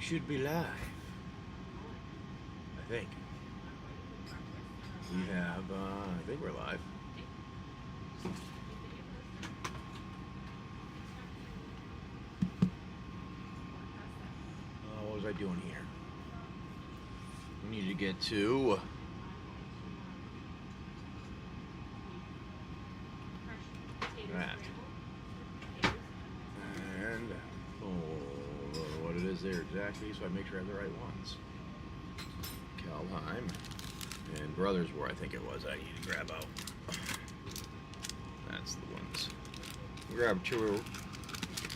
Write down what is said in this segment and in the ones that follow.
We should be live. I think. We have, I think we're live. What was I doing here? We need to get to... that. And, what it is there exactly, so I make sure I have the right ones. Kaldheim. And Brothers War, I think it was, I need to grab out. That's the ones. Grab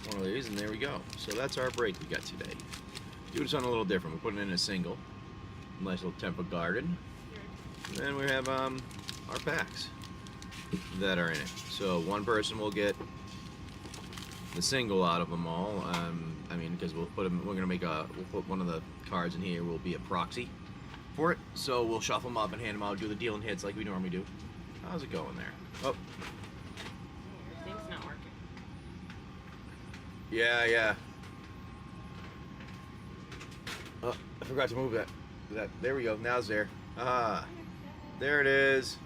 one of these, and there we go. So that's our break we got today. Do this on a little different. We're putting in a single. Nice little Temple Garden. And then we have our packs that are in it. So one person will get the single out of them all. I mean, because we'll put them. We're gonna make we'll put one of the cards in here. Will be a proxy for it. So we'll shuffle them up and hand them out. Do the deal and hits like we normally do. How's it going there? Oh, your thing's not working. yeah. Oh, I forgot to move that. There we go. Now it's there. Ah, there it is.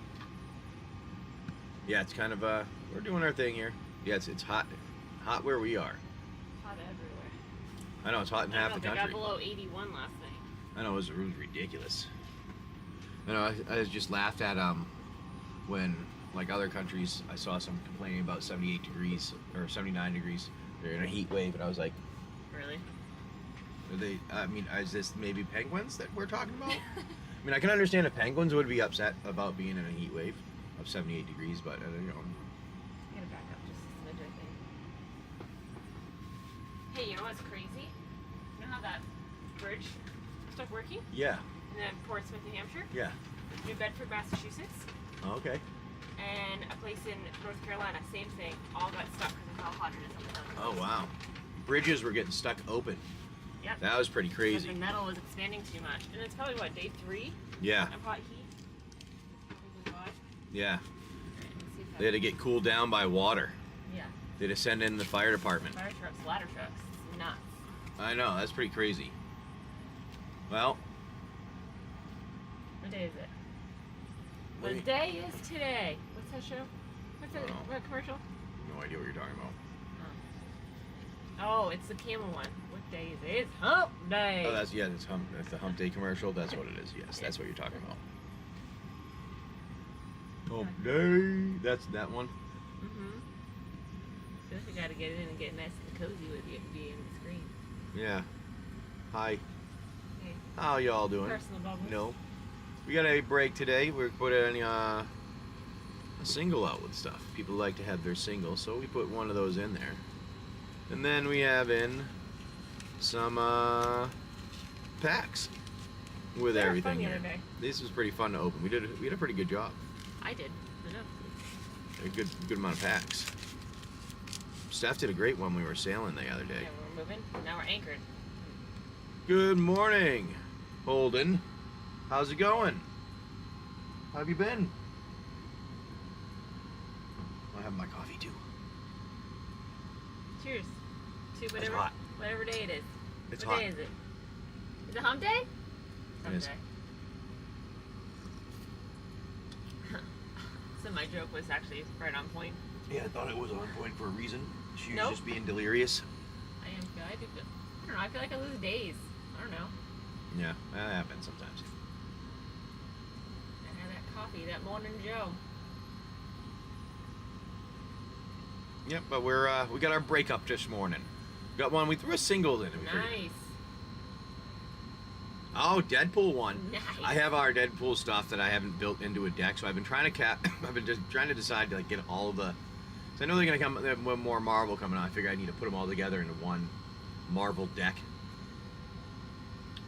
Yeah, it's kind of we're doing our thing here. Yeah, it's hot where we are. Hot everywhere. I know it's hot in half the country. I got below 81 last night. I know it was ridiculous. I know I just laughed at when like other countries I saw some complaining about 78 degrees or 79 degrees. They're in a heat wave, and I was like, really? Are they? I mean, is this maybe penguins that we're talking about? I mean, I can understand if penguins would be upset about being in a heat wave of 78 degrees, but you know. I gotta back up just a smidge, I think. Hey, you know what's crazy? You know how that bridge stopped working? Yeah. In Portsmouth, New Hampshire? Yeah. New Bedford, Massachusetts. Oh, okay. And a place in North Carolina, same thing. All got stuck because of how hot it is on the mountains. Oh, wow. Bridges were getting stuck open. Yep. That was pretty crazy. Because the metal was expanding too much. And it's probably, what, day 3? Yeah. Of hot heat? Yeah. They had to get cooled down by water. Yeah. They had to send in the fire department. Fire trucks, ladder trucks. It's nuts. I know, that's pretty crazy. Well. What day is it? What day is today? What's that show? What's that? What commercial? No idea what you're talking about. Oh, it's the camel one. What day is it? It's hump day. Oh, that's the hump day commercial. That's what it is. Yes, that's what you're talking about. Hump day. That's that one. Mm-hmm. Just you gotta get in and get nice and cozy with you being the screen. Yeah. Hi. Hey. How y'all doing? Personal bubbles. No. We got a break today. We're putting a single out with stuff. People like to have their single, so we put one of those in there. And then we have in some packs with everything fun the here. other day. This was pretty fun to open. We did a pretty good job. I did. I know. A good amount of packs. Steph did a great one we were sailing the other day. Yeah, we're moving. Now we're anchored. Good morning, Holden. How's it going? How have you been? I have my coffee too. Cheers. To whatever, hot. whatever day it is. It's what hot. day is it? Is it hump day? Hump is. day. So my joke was actually right on point. Yeah, I thought it was on point for a reason. She was Nope. just being delirious. I am good. I don't know. I feel like I lose days. I don't know. Yeah, that happens sometimes. I had that coffee, that morning Joe. Yep, but we got our breakup this morning. Got one. We threw a single in. Nice. Oh, Deadpool one. Nice. I have our Deadpool stuff that I haven't built into a deck, so I've been trying to I've been just trying to decide to like get all of the. So I know they're gonna come. They have one more Marvel coming on. I figure I need to put them all together into one Marvel deck,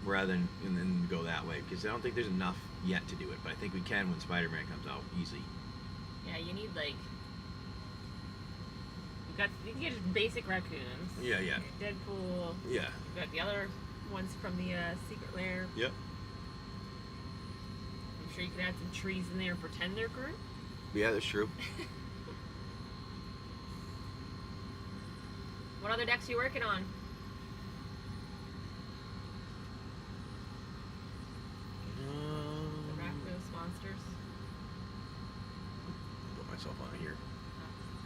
rather than and then go that way, because I don't think there's enough yet to do it. But I think we can when Spider-Man comes out easy. Yeah, you need like. You can get just basic raccoons. Yeah, yeah. Deadpool. Yeah. You got the other ones from the Secret Lair. Yep. I'm sure you could add some trees in there and pretend they're Groot. Yeah, that's true. What other decks are you working on?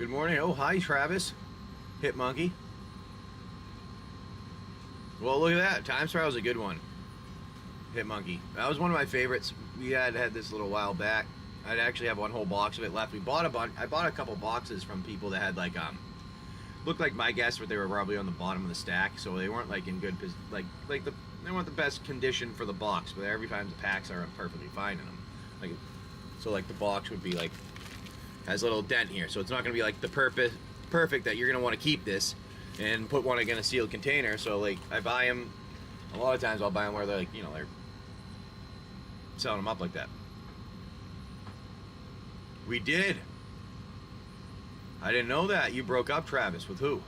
Good morning. Oh, hi, Travis. Hit Monkey. Well, look at that. Time Spiral was a good one. Hit Monkey. That was one of my favorites. We had this a little while back. I'd actually have one whole box of it left. We bought a bunch. I bought a couple boxes from people that had like looked like my guess, but they were probably on the bottom of the stack, so they weren't like in good they weren't the best condition for the box. But every time the packs are perfectly fine in them. Like so, like the box would be like has a little dent here, so it's not gonna be like the perfect that you're gonna want to keep this and put one in a sealed container. So like I buy them. A lot of times I'll buy them where they're like, you know, they're selling them up like that. We did. I didn't know that. You broke up, Travis. With who?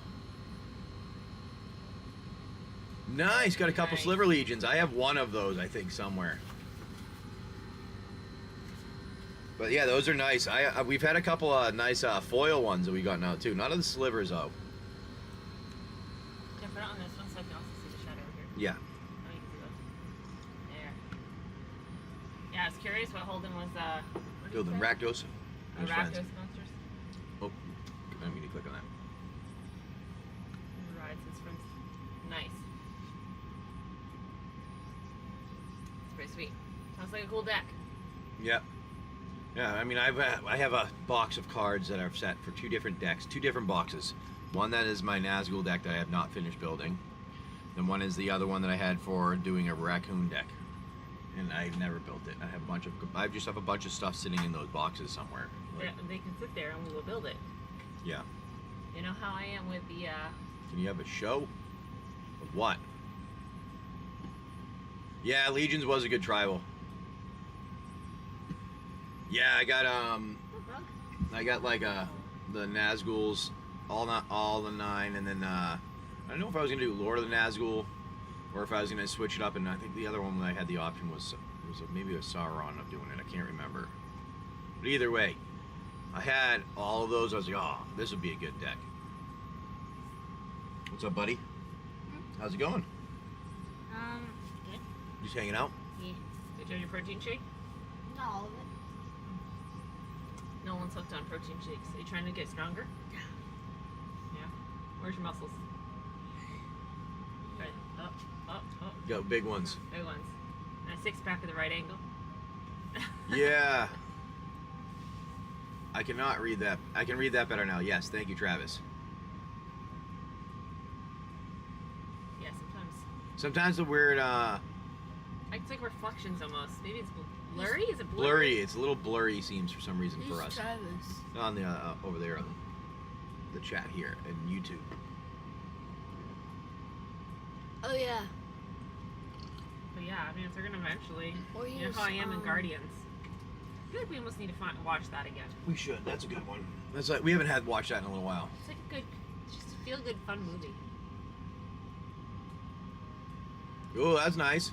Nice. Got a couple Nice. Sliver Legions. I have one of those, I think, somewhere. But yeah, those are nice. We've had a couple of nice foil ones that we got now too. None of the slivers though. Yeah, put it on this one so I can also see the shadow over here. Yeah. Oh, you can see those. There. Yeah, I was curious what Holden was. What did Building he say? Rakdos. His friends. Rakdos monsters. Oh, I didn't mean to click on that. Rides his friends. Nice. It's pretty sweet. Sounds like a cool deck. Yep. Yeah, I mean, I have a box of cards that I've set for two different decks, two different boxes. One that is my Nazgul deck that I have not finished building. Then one is the other one that I had for doing a raccoon deck, and I never built it. I just have a bunch of stuff sitting in those boxes somewhere. Like, They can sit there and we will build it. yeah. You know how I am with the. Can you have a show? Of what? Yeah, Legions was a good tribal. Yeah, I got like the Nazguls, all the 9, and then I don't know if I was gonna do Lord of the Nazgul, or if I was gonna switch it up. And I think the other one that I had the option was maybe a Sauron of doing it. I can't remember. But either way, I had all of those. I was like, oh, this would be a good deck. What's up, buddy? How's it going? Good. Just hanging out? Yeah. Did you have your protein shake? Not all of it. No one's hooked on protein shakes. Are you trying to get stronger? Yeah. Where's your muscles? Right. Up, up, up. Got big ones. Big ones. And a 6-pack at the right angle. Yeah. I cannot read that. I can read that better now. Yes, thank you, Travis. Yeah, sometimes. Sometimes the weird, It's like reflections almost. Maybe it's blurry? Is it blurry? blurry. It's a little blurry, seems for some reason for us. Travis? On the over there on the chat here and YouTube. Oh yeah. But yeah, I mean, if they're gonna eventually. Or You know use, how I am in Guardians. I feel like we almost need to watch that again. We should. That's a good one. That's like we haven't had watched that in a little while. It's like a good, just a feel good, fun movie. Oh, that's nice.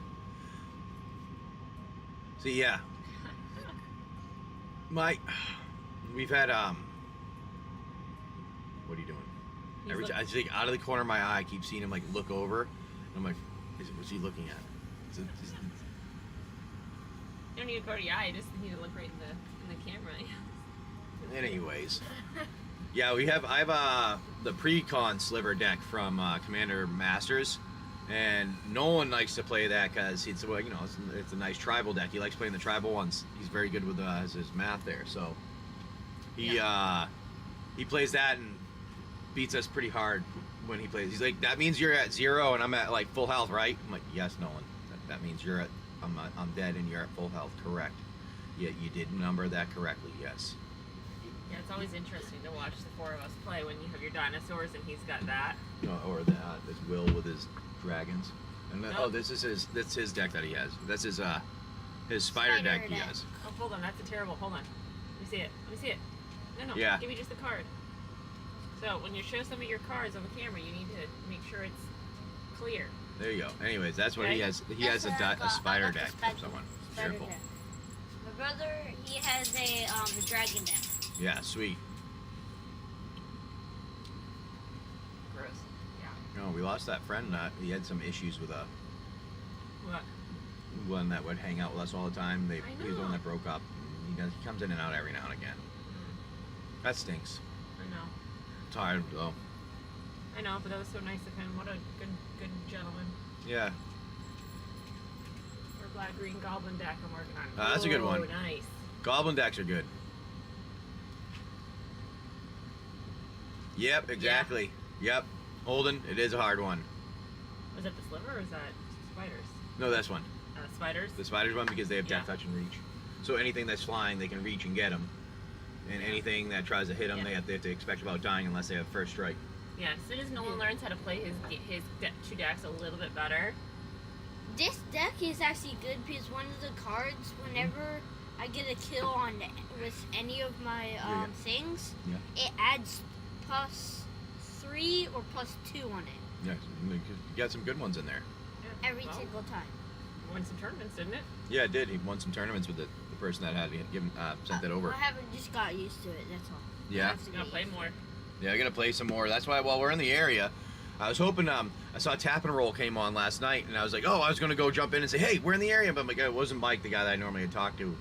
See, yeah. We've had What are you doing? Every time I think out of the corner of my eye, I keep seeing him like look over, and I'm like, what's he looking at? You don't need to go to your eye. You just need to look right in the camera. Anyways, yeah, I have the pre-con sliver deck from Commander Masters, and no one likes to play that because it's it's a nice tribal deck. He likes playing the tribal ones. He's very good with his math there, so he plays that and beats us pretty hard when he plays. He's like, that means you're at 0 and I'm at like full health, right? I'm like, yes, Nolan. That means you're at I'm dead and you're at full health, correct? Yeah, you did number that correctly, yes. Yeah, it's always interesting to watch the 4 of us play when you have your dinosaurs and he's got that. Or this Will with his dragons. And that's his deck that he has. That's his spider deck he has. Oh, hold on, that's a terrible. Hold on. Let me see it. No. Yeah. Give me just the card. So when you show some of your cards on the camera, you need to make sure it's clear. There you go. Anyways, that's what he has. He has a spider deck from someone. Careful. Deck. My brother, he has a dragon deck. Yeah, sweet. Gross. Yeah. No, we lost that friend. He had some issues with What? one that would hang out with us all the time. He was the one know. that broke up. He comes in and out every now and again. That stinks. I know. hard though. I know, but that was so nice of him. What a good gentleman. Yeah. Or black green goblin deck I'm working on. That's a good one. Nice. Goblin decks are good. Yep, exactly. Yep. Holden, it is a hard one. Was that the sliver or is that spiders? No, that's one. Spiders? The spiders one because they have death Yeah. touch and reach. So anything that's flying, they can reach and get them. And anything that tries to hit them, Yeah. they have to expect about dying unless they have first strike. Yeah, as soon as Nolan learns how to play his two decks a little bit better. This deck is actually good because one of the cards, whenever I get a kill on with any of my things, it adds +3 or +2 on it. Yeah, you got some good ones in there. Yeah. Every single time. Won some tournaments, didn't it? Yeah, it did. He won some tournaments with the person that had given sent that over. I haven't just got used to it, that's all. Yeah. I have to Gonna get play used to more. it. Yeah, I gotta play some more. That's why while we're in the area, I was hoping. I saw Tap and Roll came on last night, and I was like, oh, I was gonna go jump in and say, hey, we're in the area, but my guy wasn't Mike, the guy that I normally had talked to.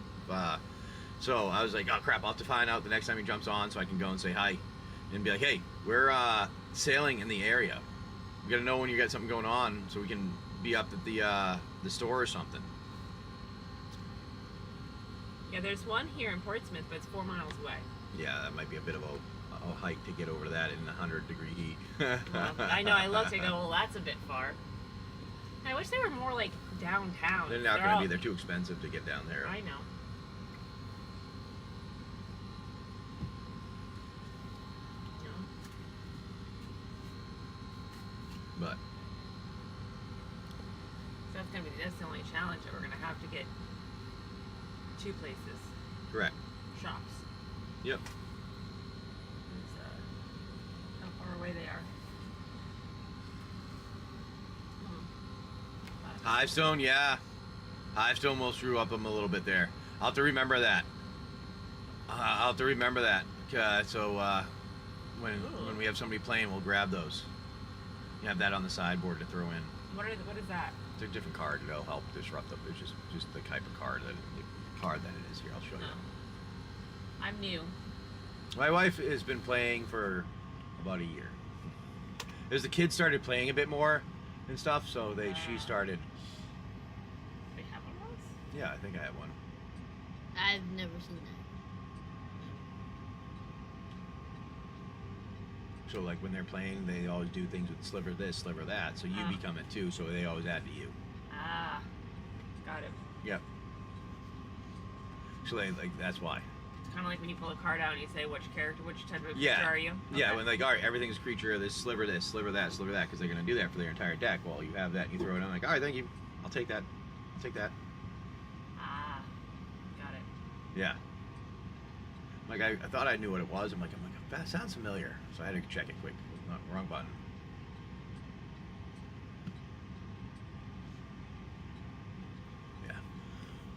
So I was like, oh crap, I'll have to find out the next time he jumps on, so I can go and say hi, and be like, hey, we're sailing in the area. We gotta know when you got something going on, so we can be up at the store or something. Yeah, there's one here in Portsmouth, but it's 4 miles away. Yeah, that might be a bit of a hike to get over that in 100-degree heat. Well, I know, I looked, I go, well, that's a bit far. I wish they were more like downtown. They're not going to be. They're too expensive to get down there. I know. But So that's the only challenge that we're gonna have to get 2 places, correct. shops. Yep. Is, how far away they are. Hivestone, yeah. Hivestone will screw up them a little bit there. I'll have to remember that. When we have somebody playing, we'll grab those. You have that on the sideboard to throw in. What is that? It's a different card. It'll help disrupt them. It's just the type of card that it is here. I'll show you. I'm new. My wife has been playing for about a year. As the kids started playing a bit more and stuff, so she started. They have one of those? Yeah, I think I have one. I've never seen that. So like when they're playing, they always do things with sliver this, sliver that. So you become it too. So they always add to you. Ah, got it. Yep. So that's why. It's kind of like when you pull a card out and you say which type of creature Yeah. are you? Yeah, Okay. when all right, everything's a creature. This, sliver that, sliver that, because they're gonna do that for their entire deck. Well, you have that, and you throw it in. Like, all right, thank you. I'll take that. I'll take that. Ah, got it. Yeah. Like I thought I knew what it was. I'm like, that sounds familiar. So I had to check it quick. Not wrong button.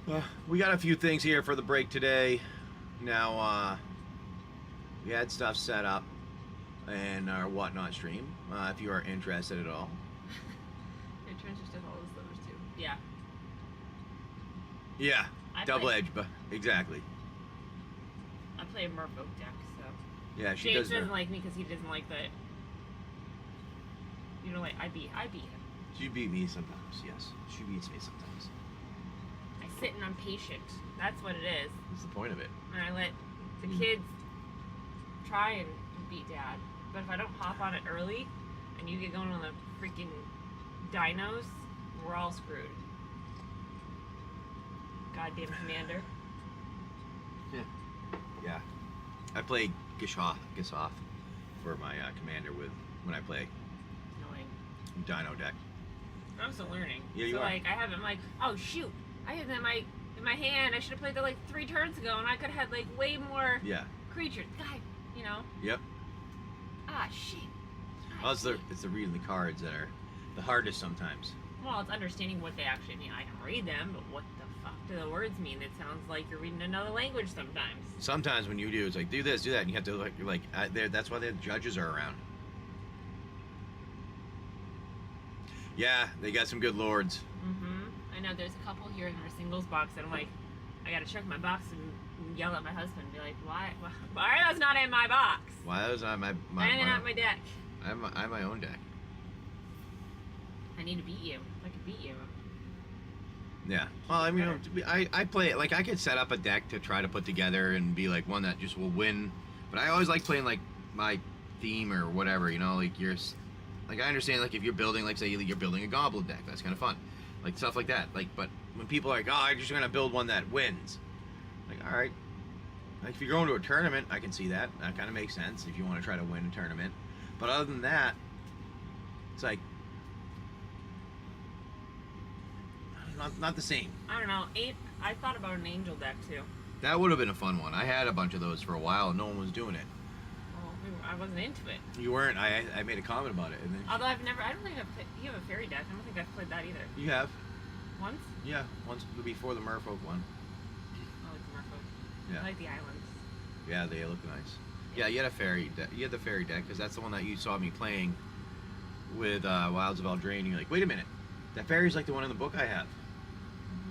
Yeah. We got a few things here for the break today. Now, we had stuff set up in our Whatnot stream. If you are interested at all. It transfers to all the slivers too. Yeah. Yeah. I Double play- edge, but exactly. I play a Merfolk deck, so. Yeah, she James does. doesn't like me because he doesn't like the. You know, like I beat him. She beat me sometimes. Yes, she beats me sometimes. I sit and I'm patient. That's what it is. What's the point of it? And I let the kids try and beat Dad. But if I don't hop on it early, and you get going on the freaking dinos, we're all screwed. Goddamn commander. Yeah. I play Gishoth for my commander when I play Annoying. Dino deck. I'm still learning. Yeah, you so are. like I have it, I'm like, oh shoot, I have that in my hand. I should have played that like 3 turns ago, and I could have had like way more Yeah. creatures. God, you know. Yep. Ah shit. Well, it's the reading the cards that are the hardest sometimes. Well, it's understanding what they actually mean. I can read them, but what the fuck do the words mean? It sounds like you're reading another language sometimes. Sometimes when you do, it's like do this, do that, and you have to that's why the judges are around. Yeah, they got some good lords. I know there's a couple here in their singles box that I'm like, I gotta check my box and yell at my husband and be like, why are those not in my box? Why was I my Why are they not in my deck? I have my own deck. I need to beat you. If I could beat you. Yeah. Well, I mean, I play it like I could set up a deck to try to put together and be like one that just will win. But I always like playing like my theme or whatever, you know, like like I understand like if you're building, like say you're building a goblin deck, that's kind of fun, like stuff like that. Like, but when people are like, oh, I'm just gonna build one that wins, like, all right, like if you're going to a tournament, I can see that. That kind of makes sense if you want to try to win a tournament. But other than that, it's like not the same. I don't know. I thought about an angel deck too. That would have been a fun one. I had a bunch of those for a while and no one was doing it. Well, I wasn't into it. You weren't. I made a comment about it. And then Although I don't think you have a fairy deck. I don't think I've played that either. you have. Once? Yeah, once before the Merfolk one. I like the Merfolk. Yeah. I like the islands. Yeah, they look nice. Yeah, you had a fairy deck. You had the fairy deck because that's the one that you saw me playing with Wilds of Eldraine. You're like, wait a minute, that fairy's like the one in the book I have.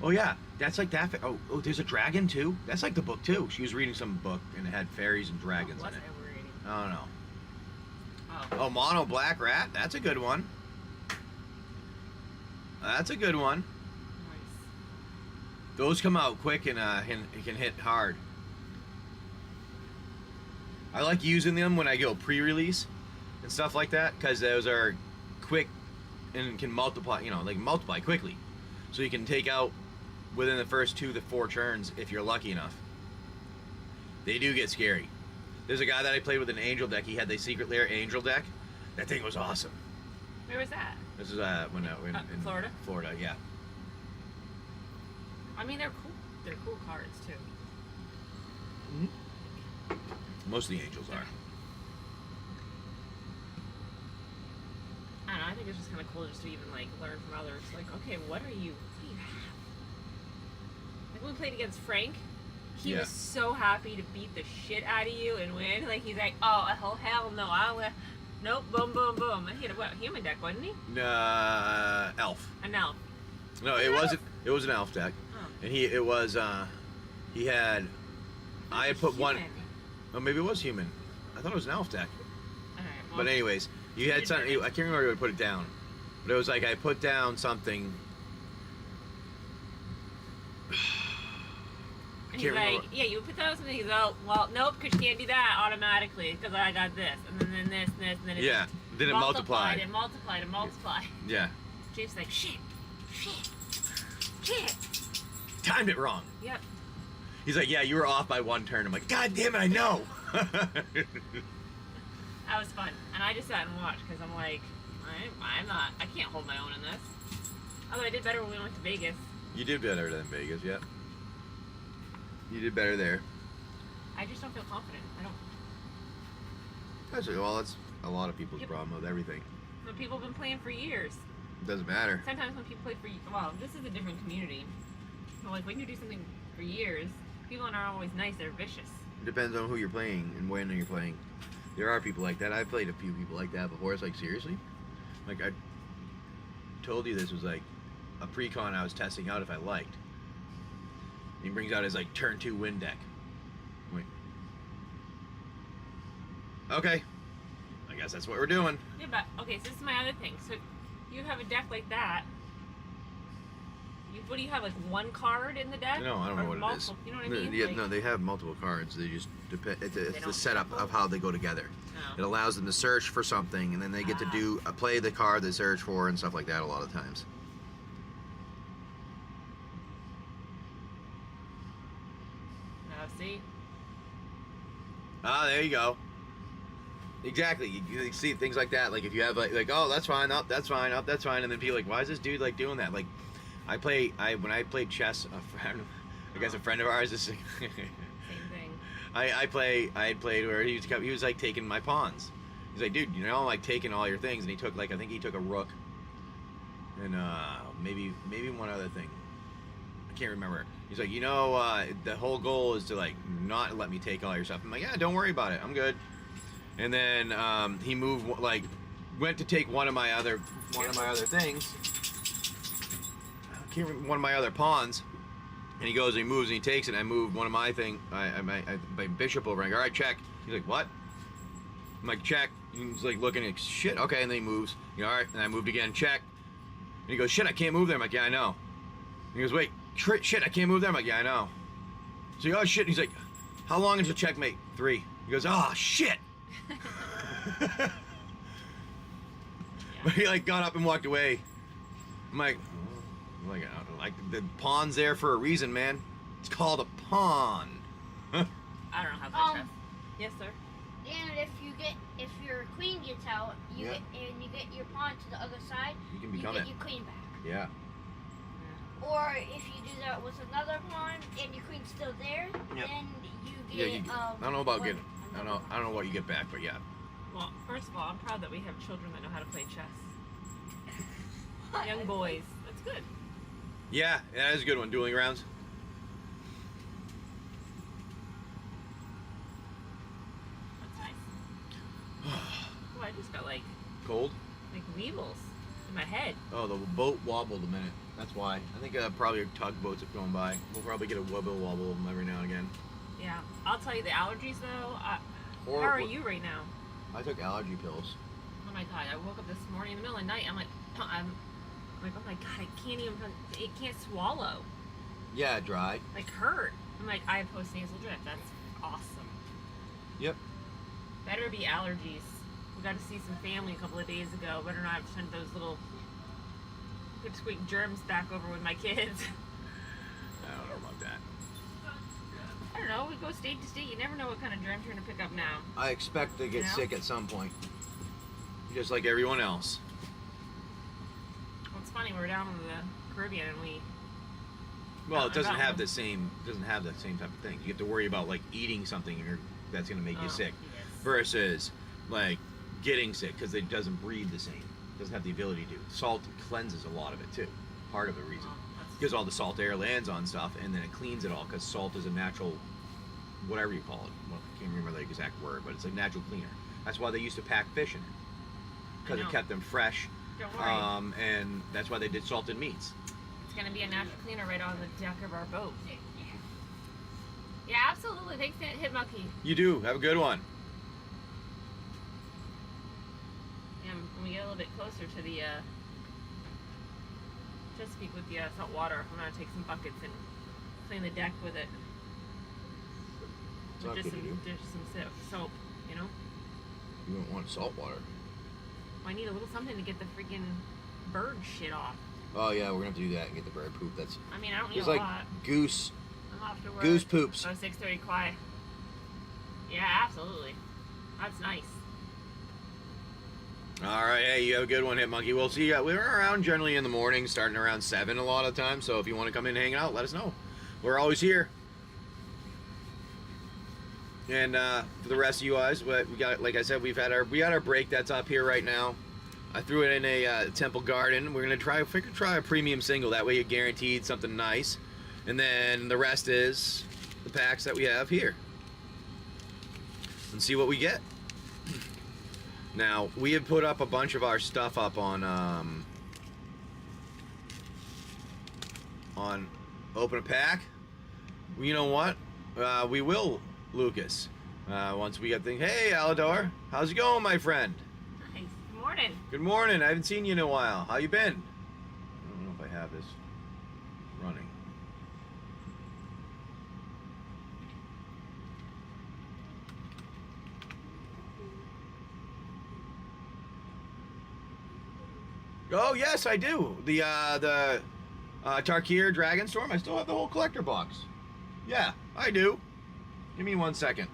Oh yeah, that's like that. Oh, there's a dragon too. That's like the book too. She was reading some book and it had fairies and dragons in it. I don't know. Oh, mono black rat. That's a good one. That's a good one. Nice. Those come out quick and can hit hard. I like using them when I go pre-release and stuff like that because those are quick and can multiply. You know, like multiply quickly, so you can take out within the first 2 to 4 turns if you're lucky enough. They do get scary. There's a guy that I played with an angel deck. He had the Secret Lair angel deck. That thing was awesome. Where was that? This is in Florida. Florida, yeah. I mean, they're cool. They're cool cards too. Mm-hmm. Most of the angels are. I don't know. I think it's just kind of cool just to even like learn from others. Like, okay, what do you have? Like when we played against Frank, he was so happy to beat the shit out of you and win. Like he's like, oh hell no, nope, boom boom boom. He had a human deck, wasn't he? Elf. An elf. No, it wasn't. It was an elf deck, and he had. I had put one. Oh, maybe it was human. I thought it was an elf deck. Alright, well, But anyways, you had something. I can't remember where to put it down, but it was like I put down something. And he's like, yeah, you put those, and he's well, nope, because you can't do that automatically, because I got this, and then this, and then it yeah, then it multiplied. It multiplied, it multiplied. Yeah. Jake's like, shit. Timed it wrong. Yep. He's like, yeah, you were off by 1 turn. I'm like, God damn it, I know. That was fun, and I just sat and watched, because I'm like, I can't hold my own in this. Although I did better when we went to Vegas. You did better than Vegas, yeah. You did better there. I just don't feel confident. I don't. Well, that's a lot of people's problem with everything. But people have been playing for years. It doesn't matter. Sometimes when people play for, well, this is a different community. But like when you do something for years, people aren't always nice. They're vicious. It depends on who you're playing and when you're playing. There are people like that. I've played a few people like that before. It's like, seriously? Like, I told you this was like a pre-con I was testing out if I liked. He brings out his like turn 2 win deck. Wait. Okay. I guess that's what we're doing. Yeah, but okay, so this is my other thing. So you have a deck like that. What do you have, like 1 card in the deck? No, I don't know what it is. You know what I mean? Yeah, like, no, they have multiple cards. They just depend. It's the setup of how they go together. Oh. It allows them to search for something, and then they get to do play the card they search for and stuff like that a lot of times. See? There you go. Exactly. You see things like that. Like if you have like oh that's fine, up that's fine, up that's fine, and then people like why is this dude like doing that? Like when I played chess, I guess a friend of ours is same thing. I had played where he was like taking my pawns. He's like, dude, you know, I'm like taking all your things, and he took like I think he took a rook and maybe one other thing. I can't remember. He's like, you know, the whole goal is to like not let me take all your stuff. I'm like, yeah, don't worry about it, I'm good. And then he moved, like, went to take one of my other things. I can't remember, one of my other pawns, And he goes and he moves and he takes it. And I moved one of my my bishop over. And I go, all right, check. He's like, what? I'm like, check. He's like looking like, shit, okay. And then he moves. You know, all right. And I moved again, check. And he goes, shit, I can't move there. I'm like, yeah, I know. And he goes, wait, shit, I can't move there. I'm like, yeah, I know. So he goes, oh, shit. And he's like, how long is the checkmate? 3. He goes, oh, shit. But he like got up and walked away. I'm like, the pawn's there for a reason, man. It's called a pawn. I don't know how to play chess. Yes, sir. And if your queen gets out, you get your pawn to the other side, you can become your queen back. Yeah. Or if you do that with another pawn and your queen's still there, then you get. I don't know about getting. I don't know what you get back, but yeah. Well, first of all, I'm proud that we have children that know how to play chess. Young boys. That's good. Yeah, that is a good one. Dueling rounds. That's nice. Oh, I just got like cold. Like weevils in my head. Oh, the boat wobbled a minute. That's why. I think probably tugboats are going by. We'll probably get a wobble every now and again. Yeah, I'll tell you the allergies though. How are you right now? I took allergy pills. Oh my god! I woke up this morning in the middle of the night. I'm like, oh my god, I can't even. It can't swallow. Yeah, dry. Like hurt. I'm like, I have postnasal drip. That's awesome. Yep. Better be allergies. We got to see some family a couple of days ago. Better not have sent those little pipsqueak germs back over with my kids. I don't know about that. I don't know. We go state to state. You never know what kind of germs you're going to pick up now. I expect to get sick at some point. Just like everyone else. Well, it's funny. We're down in the Caribbean and we... Well, it doesn't have the same type of thing. You have to worry about like eating something that's going to make you sick, versus like getting sick because it doesn't breathe the same. It doesn't have the ability to. Salt cleanses a lot of it too. Part of the reason, because all the salt air lands on stuff and then it cleans it all. Because salt is a natural, whatever you call it. Well, I can't remember the exact word, but it's a natural cleaner. That's why they used to pack fish in it, because it kept them fresh. Don't worry. And that's why they did salted meats. It's going to be a natural cleaner right on the deck of our boat. Yeah, absolutely. Thanks, Hit Monkey. You do. Have a good one. And when we get a little bit closer to the Chesapeake with the salt water, I'm going to take some buckets and clean the deck with it. With just some soap, you know? You don't want salt water. Well, I need a little something to get the freaking bird shit off. Oh yeah, we're gonna have to do that and get the bird poop. That's. I mean, I don't need it's a like lot. Goose. I'm off to work. Goose poops. Oh, 6:30 quiet. Yeah, absolutely. That's nice. All right, hey, you have a good one, Hit Monkey. We'll see you. We're around generally in the morning, starting around 7 a lot of times. So if you want to come in and hang out, let us know. We're always here. And for the rest of you guys, we got, like I said, we got our break that's up here right now. I threw it in a Temple Garden. We're gonna try a premium single. That way you're guaranteed something nice. And then the rest is the packs that we have here. And see what we get. Now, we have put up a bunch of our stuff up on Open a Pack. You know what? We will, Lucas. Once we get things. Hey, Alador. How's it going, my friend? Nice. Good morning. Good morning. I haven't seen you in a while. How you been? I don't know if I have this running. Oh yes, I do. The Tarkir Dragonstorm. I still have the whole collector box. Yeah, I do. Give me 1 second.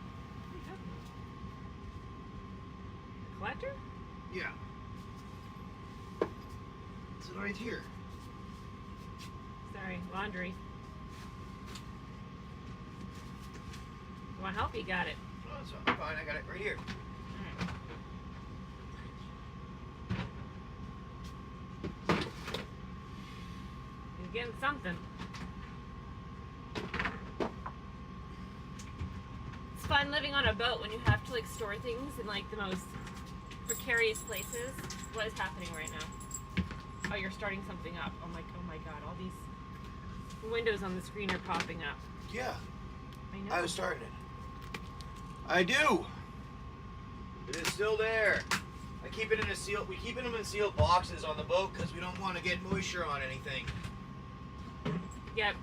Collector? Yeah. It's right here. Sorry, laundry. You want help? You got it. Oh, it's fine. I got it right here. All right. You're getting something. It's fun living on a boat when you have to like store things in like the most precarious places. What is happening right now? Oh, you're starting something up. Oh my god, all these windows on the screen are popping up. Yeah, I know. I was starting it. I do. It is still there. I keep it in a sealed. We keep them in sealed boxes on the boat because we don't want to get moisture on anything. Yep.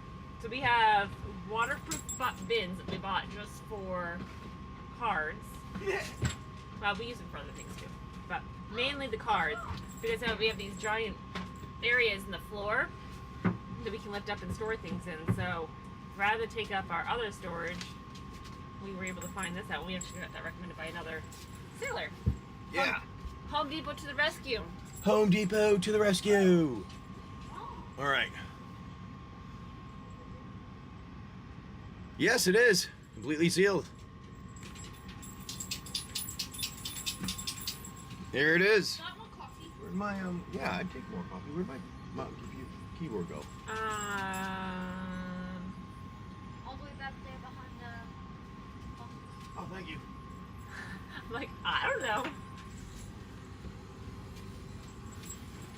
So we have waterproof bins that we bought just for cards. Well, we use them for other things too, but mainly the cards because we have these giant areas in the floor that we can lift up and store things in. So rather than take up our other storage, we were able to find this out. We actually got that recommended by another sailor. Yeah. Home Depot to the rescue. Home Depot to the rescue. All right. Yes, it is completely sealed. There it is. Not more coffee. Where'd my Yeah, I'd take more coffee. Where'd my keyboard go? All the way back there behind the box. Oh, thank you. I'm like, I don't know.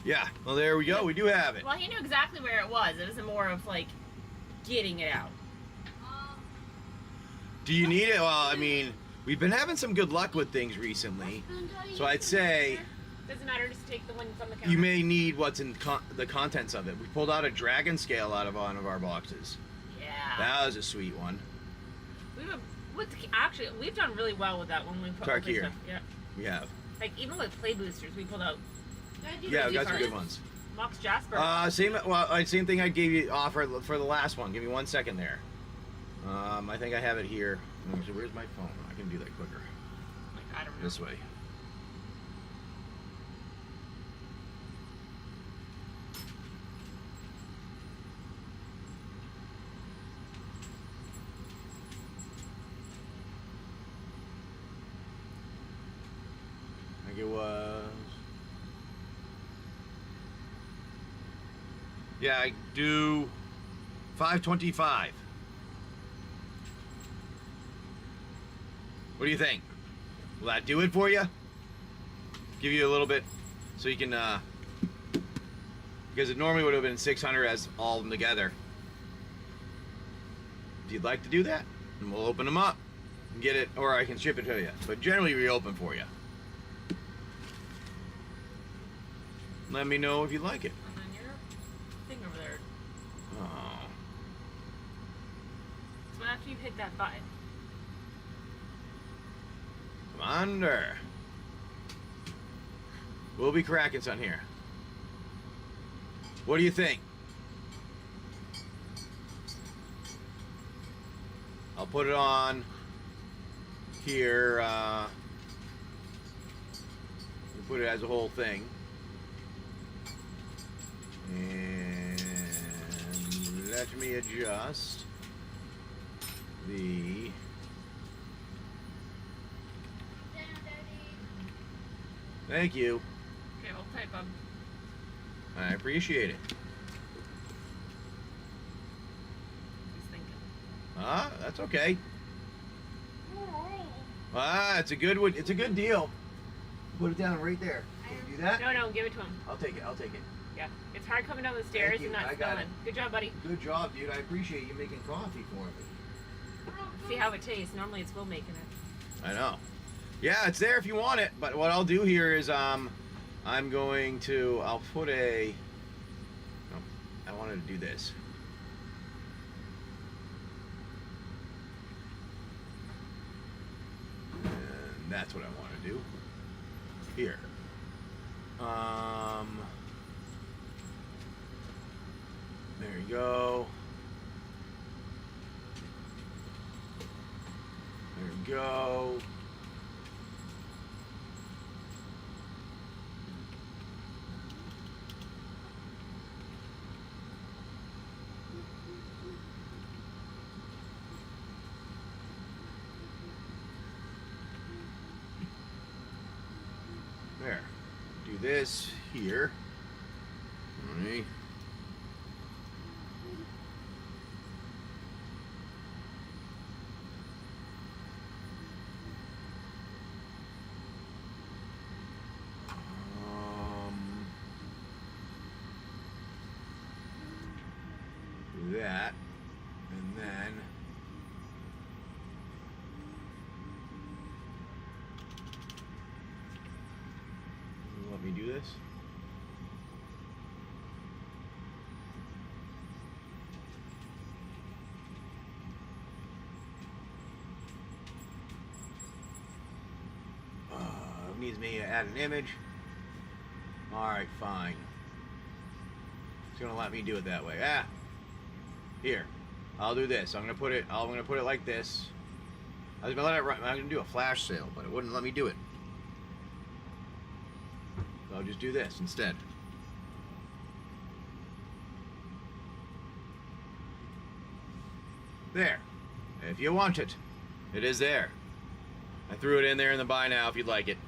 Yeah. Well, there we go. We do have it. Well, he knew exactly where it was. It was more of like getting it out. Do you need it? Well, I mean, we've been having some good luck with things recently. So I'd say Doesn't matter. Just take the one from the counter. you may need what's in the contents of it. We pulled out a dragon scale out of one of our boxes. Yeah. That was a sweet one. Actually, we've done really well with that when we put Tarkir. stuff. Yeah. We have. Like even with play boosters, we pulled out. Yeah, we got some cards. good ones. Mox Jasper. Same thing I gave you offer for the last one. Give me 1 second there. I think I have it here. So where's my phone? I can do that quicker. Like, I don't know. This way. I think it was. Yeah, I do 525. What do you think? Will that do it for you? Give you a little bit so you can, because it normally would have been 600 as all of them together. If you'd like to do that, and we'll open them up and get it, or I can ship it to you. But generally we open for you. Let me know if you like it. And then your thing over there. Oh. So after you hit that button. Commander. We'll be cracking some here. What do you think? I'll put it on here. We'll put it as a whole thing. And let me adjust the... Thank you. Okay, we'll type up. I appreciate it. He's thinking. That's okay. It's a good one. It's a good deal. Put it down right there. Can you do that? No, give it to him. I'll take it. I'll take it. Yeah. It's hard coming down the stairs Thank you. and not I got spilling. Good job, buddy. Good job, dude. I appreciate you making coffee for me. See how it tastes. Normally it's Will making it. I know. Yeah, it's there if you want it. But what I'll do here is I'm going to I'll put a. No, I wanted to do this. And that's what I want to do. Here. There you go. There you go. There. Do this here. Alright. Do that. that. And then... let me do this. Needs me to add an image. Alright, fine. It's gonna let me do it that way. Here. I'll do this. I'm gonna put it like this. I was gonna let it run. I'm gonna do a flash sale, but it wouldn't let me do it. So I'll just do this instead. There. If you want it, it is there. I threw it in there in the buy now if you'd like it.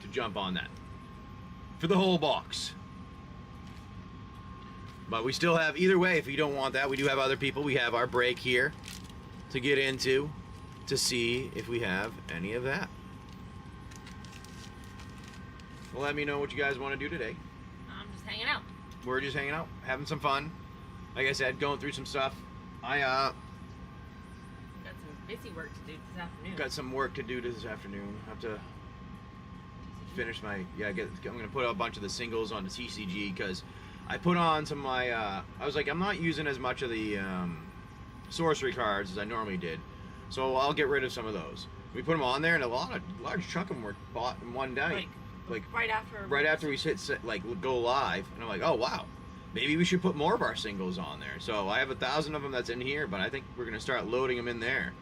To jump on that. For the whole box. But we still have, either way, if you don't want that, we do have other people. We have our break here to get into to see if we have any of that. Well, let me know what you guys want to do today. I'm just hanging out. We're just hanging out, having some fun. Like I said, going through some stuff. I got some busy work to do this afternoon. got some work to do this afternoon. I have to finish my, I'm going to put a bunch of the singles on the TCG because I put on some of my, I was like, I'm not using as much of the sorcery cards as I normally did. So I'll get rid of some of those. We put them on there and a large chunk of them were bought in one day. Like right after we go live, and I'm like, oh wow, maybe we should put more of our singles on there. So I have 1,000 of them that's in here, but I think we're gonna start loading them in there,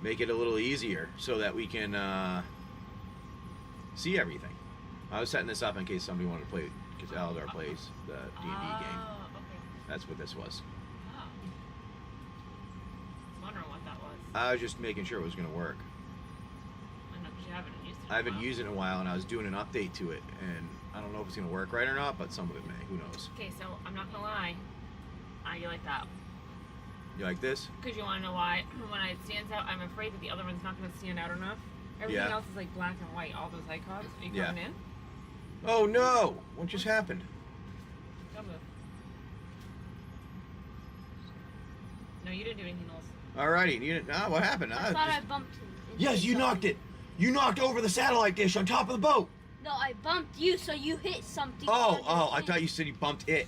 make it a little easier so that we can see everything. I was setting this up in case somebody wanted to play, because Aldar plays the D&D game. Okay. That's what this was. Oh. I was wondering what that was. I was just making sure it was gonna work. I know, because you haven't used it. I haven't used it in a while, and I was doing an update to it, and I don't know if it's gonna work right or not, but some of it may. Who knows? Okay, so I'm not gonna lie. You like that? You like this? Because you want to know why? When it stands out, I'm afraid that the other one's not gonna stand out enough. Everything else is like black and white. All those icons. Are you coming in? Oh no! What just happened? Don't move. No, you didn't do anything else. Alrighty, what happened? I thought I bumped him. Yes, you knocked it! You knocked over the satellite dish on top of the boat! No, I bumped you, so you hit something. I thought you said you bumped it.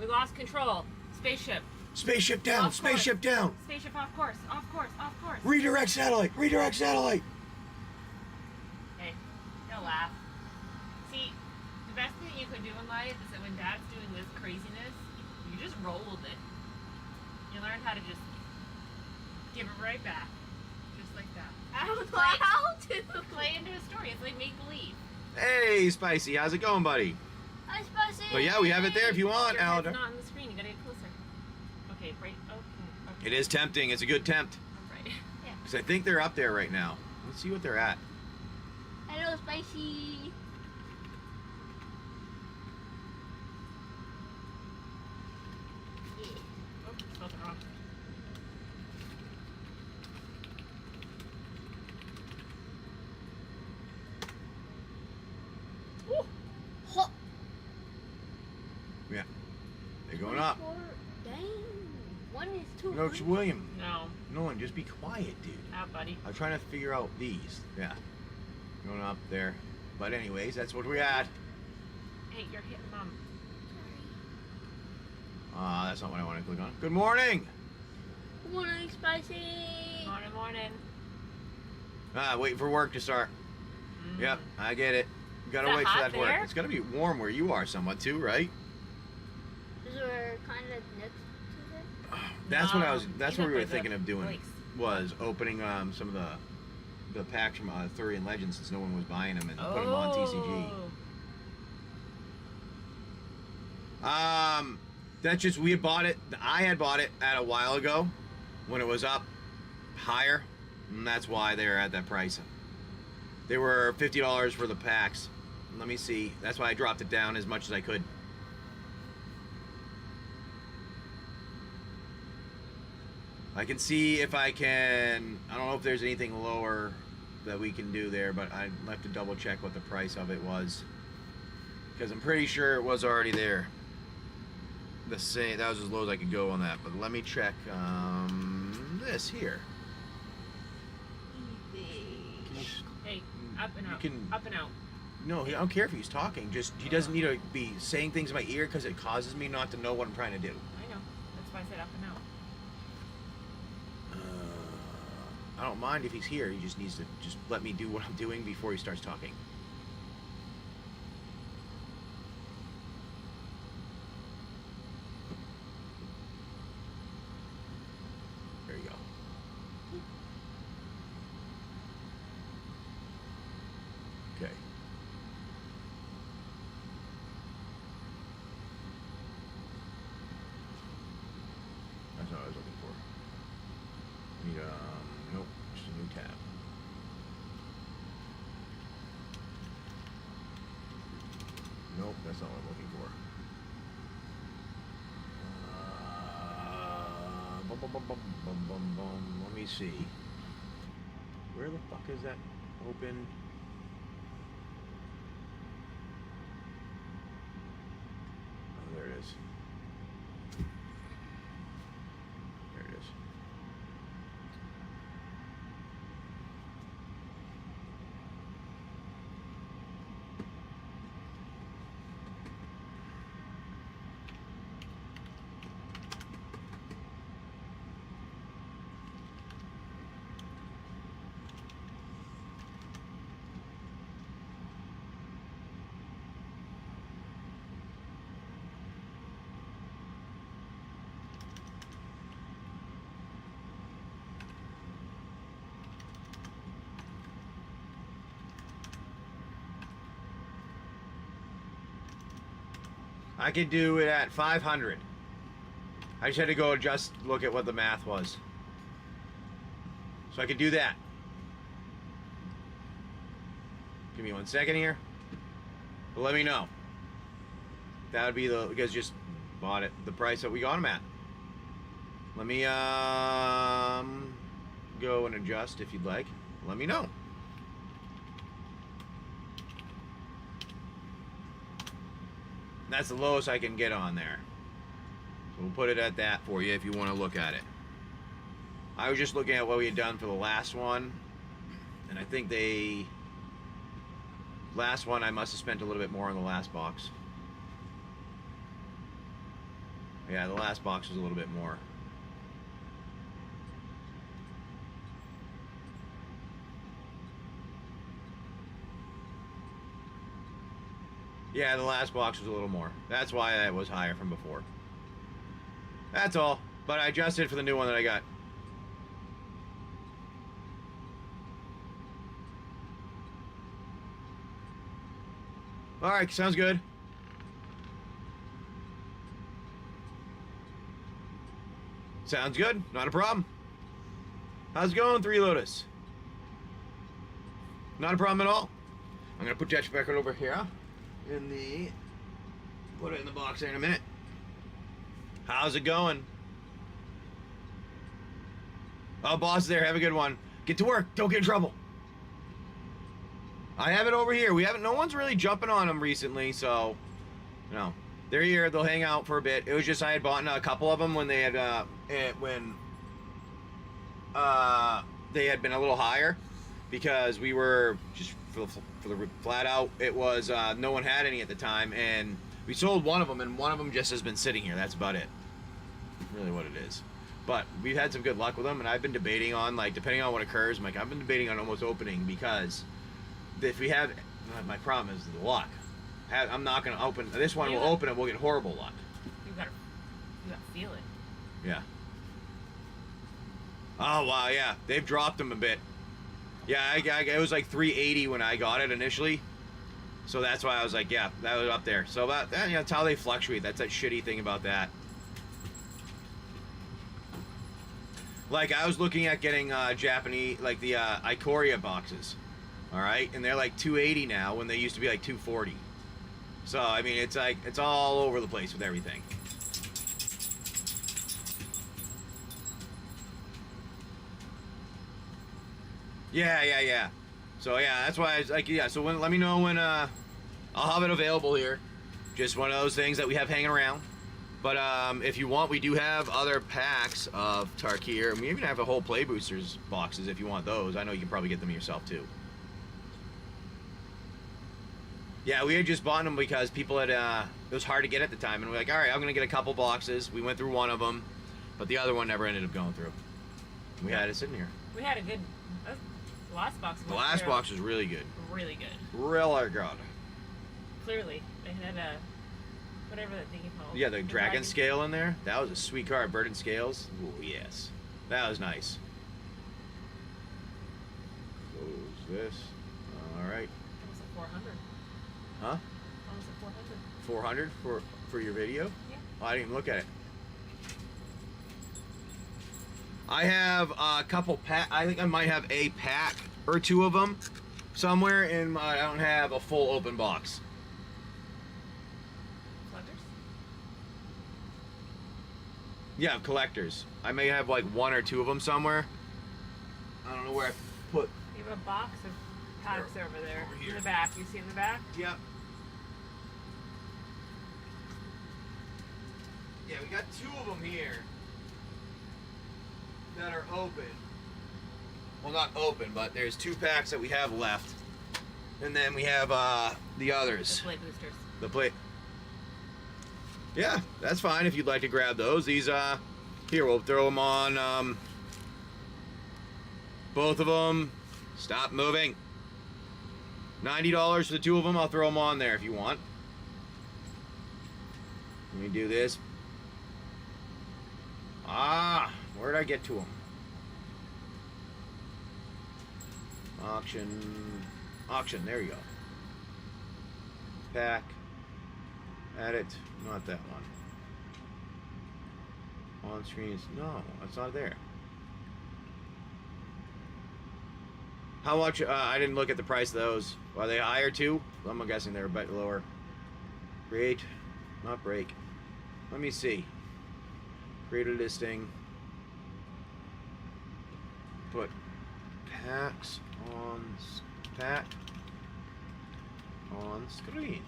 We lost control. Spaceship. Spaceship down! Off Spaceship course. down! Spaceship off course. Off course. Off course. Redirect satellite! Redirect satellite! Hey, don't laugh. See, the best thing you could do in life is that when Dad's doing this craziness, you just roll with it. You learn how to just give it right back. Just like that. I don't know how to. Play into a story. It's like make believe. Hey, Spicy, how's it going, buddy? I suppose it. Well, yeah, we have it there if you want, Your head's Aldar. not on the screen. You gotta get closer. Okay, right. Okay. It is tempting. It's a good tempt. Right. Yeah. Because I think they're up there right now. Let's see what they're at. Hello, Spicy. Yeah. Oh, spelled it wrong. Woo! Ho. Yeah. They're going up. Dang. One is too. No, it's William. No. Nolan, just be quiet, dude. Out, buddy. I'm trying to figure out these. Yeah. Going up there. But anyways, that's what we had. Hey, you're hitting Mom. That's not what I want to click on. Good morning! Good morning, Spicy. Morning. Waiting for work to start. Yep, I get it. You gotta Is it wait for hot that to work. there? It's gotta be warm where you are somewhat too, right? Is we're kind of next to it? That's what I was. No, That's you what we look were like thinking the of doing. lakes. Was opening some of the packs from Arthurian Legends since no one was buying them and put them on TCG. That's just we had bought it. I had bought it at a while ago when it was up higher, and that's why they're at that price. They were $50 for the packs. Let me see. That's why I dropped it down as much as I could. I can see if I can. I don't know if there's anything lower that we can do there, but I'd have to double check what the price of it was, because I'm pretty sure it was already there. the same. That was as low as I could go on that. But let me check this here. Hey, up and out. Up and out. No, I don't care if he's talking. Just he doesn't need to be saying things in my ear because it causes me not to know what I'm trying to do. I know. That's why I said up and out. I don't mind if he's here. He just needs to just let me do what I'm doing before he starts talking. There you go. Okay. That's what I was looking for. Need nope, just a new tab. Nope, that's not what I'm looking for. Let me see. Where the fuck is that open? Oh, there it is. There it is. I could do it at 500. I just had to go just look at what the math was. So I could do that. Give me 1 second here. But let me know. That would be the, you guys just bought it, the price that we got them at. Let me go and adjust if you'd like. Let me know. That's the lowest I can get on there. So we'll put it at that for you if you want to look at it. I was just looking at what we had done for the last one. And I think last one I must have spent a little bit more on the last box. Yeah, the last box was a little bit more. Yeah, the last box was a little more. That's why that was higher from before. That's all. But I adjusted for the new one that I got. Alright, sounds good. Sounds good. Not a problem. How's it going, Three Lotus? Not a problem at all. I'm going to put that back over here. Put it in the box there in a minute. How's it going? Oh, boss is there. Have a good one. Get to work. Don't get in trouble. I have it over here. No one's really jumping on them recently, so, you know, they're here. They'll hang out for a bit. It was just I had bought a couple of them when they had, they had been a little higher because we were just for the flat out, it was no one had any at the time, and we sold one of them, and one of them just has been sitting here. That's about it. Really what it is. But we've had some good luck with them, and I've been debating on, like, depending on what occurs, I've been debating on almost opening, because if we have, my problem is the luck. I'm not going to open, this one will open and we'll get horrible luck. You gotta feel it. Yeah. Oh, wow, yeah. They've dropped them a bit. Yeah, it was like 380 when I got it initially. So that's why I was like, yeah, that was up there. So that's how they fluctuate. That's that shitty thing about that. Like, I was looking at getting Japanese, like the Ikoria boxes. Alright? And they're like 280 now when they used to be like 240. So, I mean, it's like, it's all over the place with everything. Yeah. So yeah, that's why I was like, yeah. So let me know when I'll have it available here. Just one of those things that we have hanging around. But if you want, we do have other packs of Tarkir, and we even have a whole Play Boosters boxes if you want those. I know you can probably get them yourself too. Yeah, we had just bought them because people had, it was hard to get at the time, and we're like, all right, I'm going to get a couple boxes. We went through one of them, but the other one never ended up going through. We had it sitting here. We had a good, the last box. The last box was really good. Really good. Really good. Clearly, they had a, whatever that thing you call. Yeah, the dragon scale in there. That was a sweet card. Burden Scales. Oh, yes. That was nice. Close this. All right. Almost at 400. Huh? Almost at 400 400. for your video? Yeah. Oh, I didn't even look at it. I have a couple pack. I think I might have a pack or two of them somewhere in my. I don't have a full open box. Collectors? Yeah, collectors. I may have like one or two of them somewhere. I don't know where I put. You have a box of packs over there. Over here. In the back. You see in the back? Yep. Yeah, we got two of them here that are open. Well, not open, but there's two packs that we have left. And then we have the others. The Play Boosters. The play. Yeah, that's fine if you'd like to grab those. These, here, we'll throw them on, both of them. Stop moving. $90 for the two of them. I'll throw them on there if you want. Let me do this. Ah, where did I get to them? Auction, there you go. Pack. Edit, not that one. On screens, no, that's not there. How much, I didn't look at the price of those. Are they higher too? I'm guessing they're a bit lower. Create, not break. Let me see. Create a listing. Put packs on pack on screen.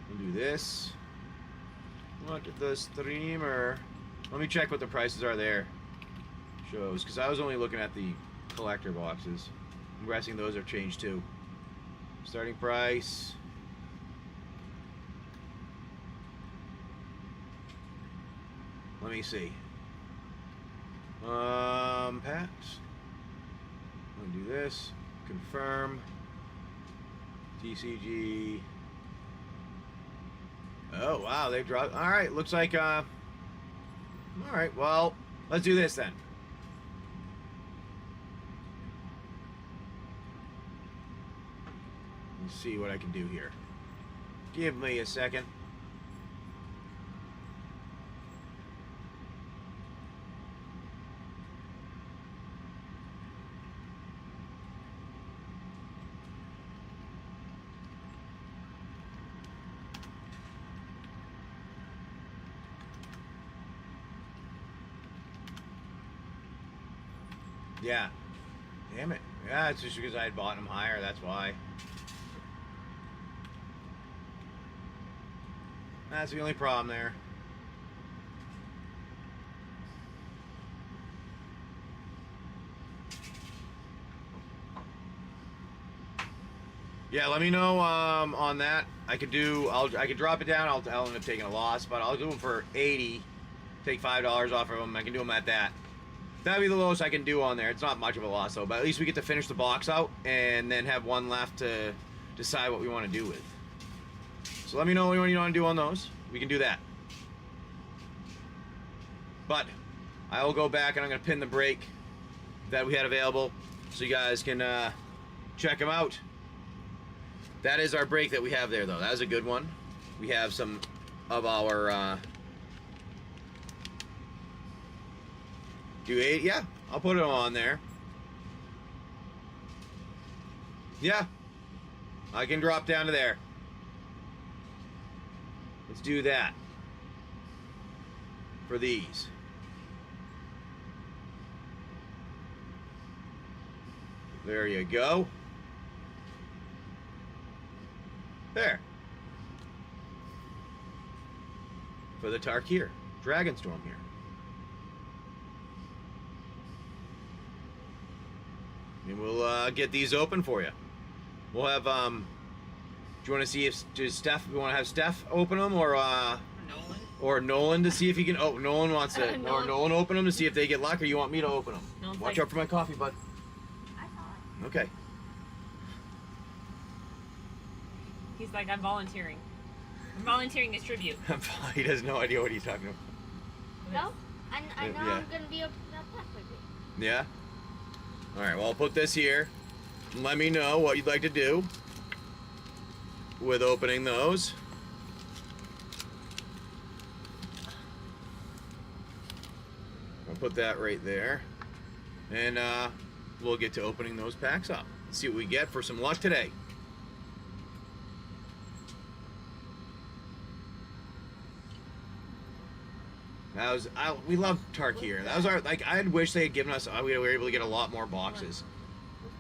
We'll do this. Look at the streamer. Let me check what the prices are there. Shows, because I was only looking at the collector boxes. I'm guessing those have changed too. Starting price. Let me see. Packs. I'm gonna do this. Confirm. TCG. Oh wow, they dropped. All right, looks like. All right, well, let's do this then. Let's see what I can do here. Give me a second. Yeah. Damn it. Yeah, it's just because I had bought them higher, that's why. That's the only problem there. Yeah, let me know on that. I could drop it down. I'll end up taking a loss, but I'll do them for 80. Take $5 off of them. I can do them at that. That'd be the lowest I can do on there. It's not much of a loss though, but at least we get to finish the box out and then have one left to decide what we want to do with. So let me know what you want to do on those. We can do that. But I will go back and I'm going to pin the break that we had available so you guys can check them out. That is our break that we have there though. That was a good one. We have some of our do 8, yeah, I'll put it on there. Yeah, I can drop down to there. Let's do that for these. There you go. There. for the Tarkir. Dragonstorm here. And we'll get these open for you. We'll have, do you want to see if, we want to have Steph open them, or Nolan to see if he can, Nolan wants to, or Nolan open them to see if they get luck, or you want me to open them? Watch out for my coffee, bud. I thought. Okay. He's like, I'm volunteering. I'm volunteering as tribute. He has no idea what he's talking about. No? I know Yeah. I'm going to be opening that pack with you. Yeah? Alright, well, I'll put this here. Let me know what you'd like to do with opening those. I'll put that right there. And we'll get to opening those packs up. See what we get for some luck today. That was, we love Tarkir. That was our, like, I wish they had given us, we were able to get a lot more boxes.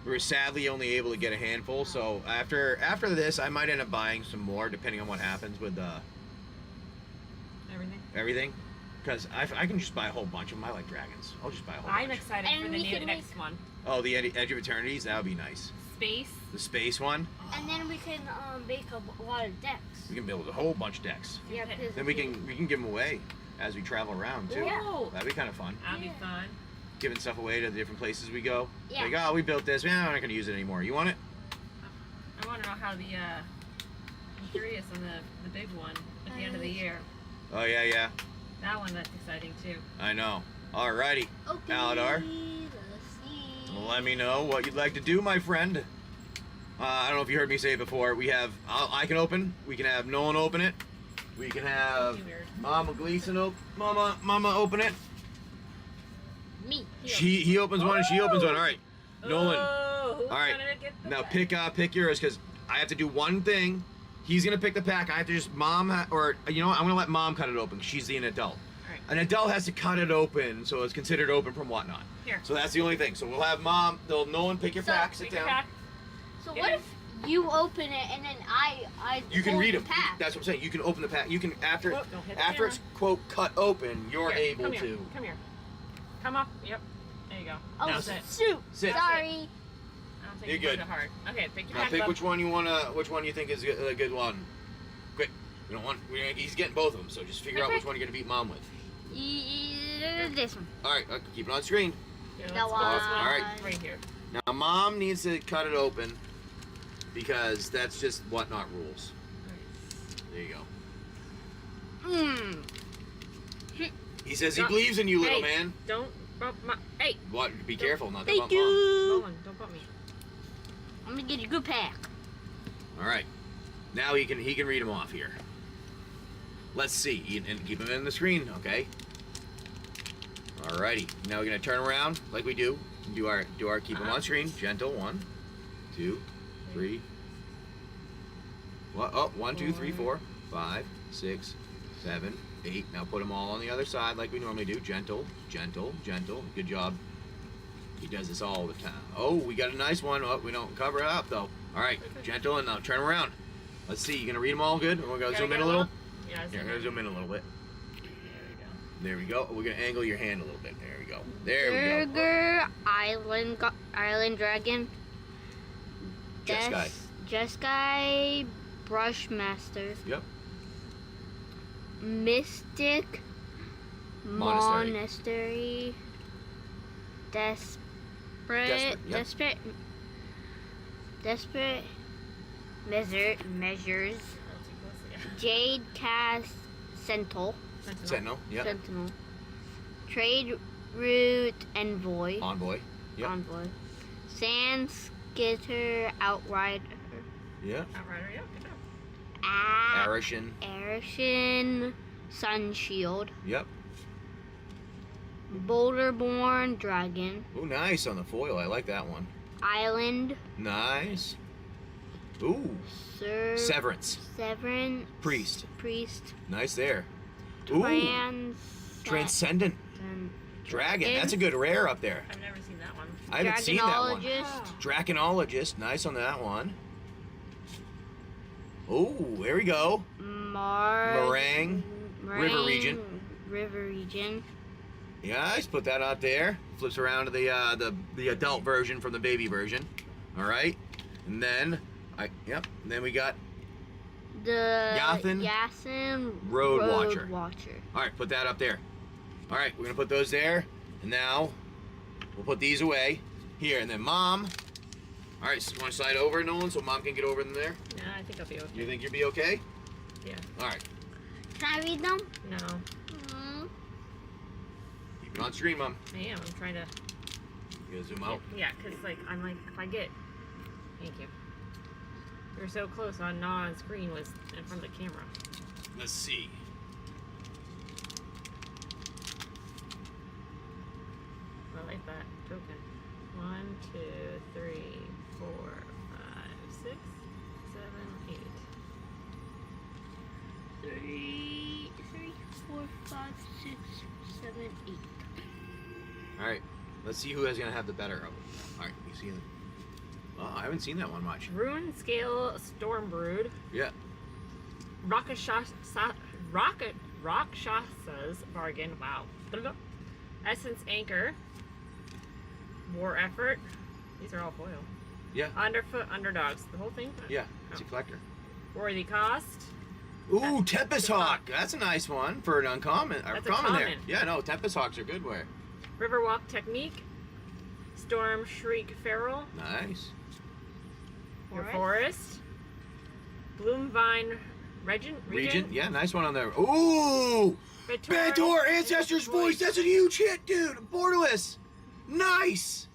We were sadly only able to get a handful, so after this, I might end up buying some more, depending on what happens with everything. Because I can just buy a whole bunch of them. I like dragons. I'll just buy a whole bunch. I'm excited And for we the can next one. Oh, the Edge of Eternities? That would be nice. Space. The space one? And then we can make a lot of decks. We can build a whole bunch of decks. Yeah, because Then we can give them away as we travel around, too. Ooh. That'd be kind of fun. That'd be fun. Giving stuff away to the different places we go. Yeah. Like, oh, we built this. Man, I'm not going to use it anymore. You want it? I want to know how I'm curious on the big one at the end of the year. Oh, yeah. That one, that's exciting too. I know. Alrighty. Okay, Aladar, let's see. let me know what you'd like to do, my friend. I don't know if you heard me say it before. We have, I can open. We can have Nolan open it. We can have Too weird. Mama Gleason Mama open it. Me. He opens one and she opens one. All right, Nolan. Oh, who's All right. gonna get the Now bag? pick yours, because I have to do one thing. He's gonna pick the pack. I have to just or you know what? I'm gonna let Mom cut it open. She's an adult. All right. An adult has to cut it open, so it's considered open from whatnot. Here. So that's the only thing. So we'll have Mom. Nolan pick your pack. Sit Pick your down. pack. So what if you open it and then I You can hold read the them. pack? That's what I'm saying. You can open the pack. You can after Whoop, don't hit the after it's quote cut open, you're Here, able come here. to. Come here. Come up. Yep. There you go. Oh, Now sit. shoot. Sit. Sorry. I don't think You're you good. it hard. Okay, pick your Now pack pick up. which one you think is a good one. Quick. We don't want. He's getting both of them, so just figure out which one you're gonna beat Mom with. This one. All right, keep it on screen. Here, The let's go one. this one. All right. Right here. Now Mom needs to cut it open because that's just whatnot rules. There you go. Mmm. He says he Don't- believes in you, little Hey. man. Don't bump my. Hey. What? Be careful, not to Thank bump Mom. you. Nolan, don't bump me. I'm gonna get a good pack. All right. Now he can read them off here. Let's see, and keep them in the screen, okay? Alrighty. Now we're gonna turn around like we do. And do our keep them on screen. Gentle. 1, 2, 3. What? Oh, 1, 2, 3, 4, 5, 6, 7, 8. Now put them all on the other side like we normally do. Gentle. Good job. He does this all the time. Oh, we got a nice one. Oh, we don't cover it up though. All right, gentle, and now turn around. Let's see. You gonna read them all good? We're gonna zoom in a little. Yeah, Here, I'm gonna zoom in a little bit. There There we we go. go. We're gonna angle your hand a little bit. There we go. There we go. Burger Island Dragon. Jeskai. Jeskai Brushmaster. Yep. Mystic Monastery. Monastery. Desperate, yep. Desperate measures. Oh, too close, yeah. Jade Cast Sentinel. Sentinel. Yep. Sentinel. Trade Route Envoy. Envoy. Yep. Envoy. Sand Skitter Outrider. Yeah. Outrider, yeah, good job. Arishin. Sun Shield. Yep. Boulderborn Dragon. Ooh, nice on the foil. I like that one. Island. Nice. Ooh. Severance. Severin. Priest. Priest. Nice there. Ooh. Transcendent Dragon. That's a good rare up there. I've never seen that one. I haven't seen that one. Dragonologist. Draconologist. Nice on that one. Ooh, there we go. Meringue. River region. River region. Yeah, just put that out there. Flips around to the adult version from the baby version. All right, and then then we got The Yathen Road Watcher. Watcher. All right, put that up there. All right, we're gonna put those there, and now we'll put these away here, and then Mom. All right, so you want to slide over, Nolan, so Mom can get over in there? Nah, I think I'll be okay. You think you'll be okay? Yeah. All right. Can I read them? No. Keep it on screen, Mom. I am. I'm trying to. You gotta zoom out. Yeah, because I'm like, if I get. Thank you. You're so close not on screen was in front of the camera. Let's see. I like that token. 1, 2, 3, 4, 5, 6, 7, 8. 3, 4, 5, 6, 7, 8. All right. Let's see who is gonna have the better of them. All right. You see them? Oh, I haven't seen that one much. Rune Scale Stormbrood. Yeah. Rakshasa's Bargain. Wow. Essence Anchor. War Effort. These are all foil. Yeah. Underfoot Underdogs. The whole thing? Yeah. It's a collector. Worthy Cost. Ooh, Tempest Hawk. That's a nice one for an uncommon. That's common a there. common. Yeah, no, Tempest Hawks are good wear. Riverwalk Technique. Storm Shriek Feral. Nice. Your Forest. Bloomvine Region. Yeah, nice one on there. Ooh! Bantor, Ancestor's Voice. That's a huge hit, dude. Borderless. Nice.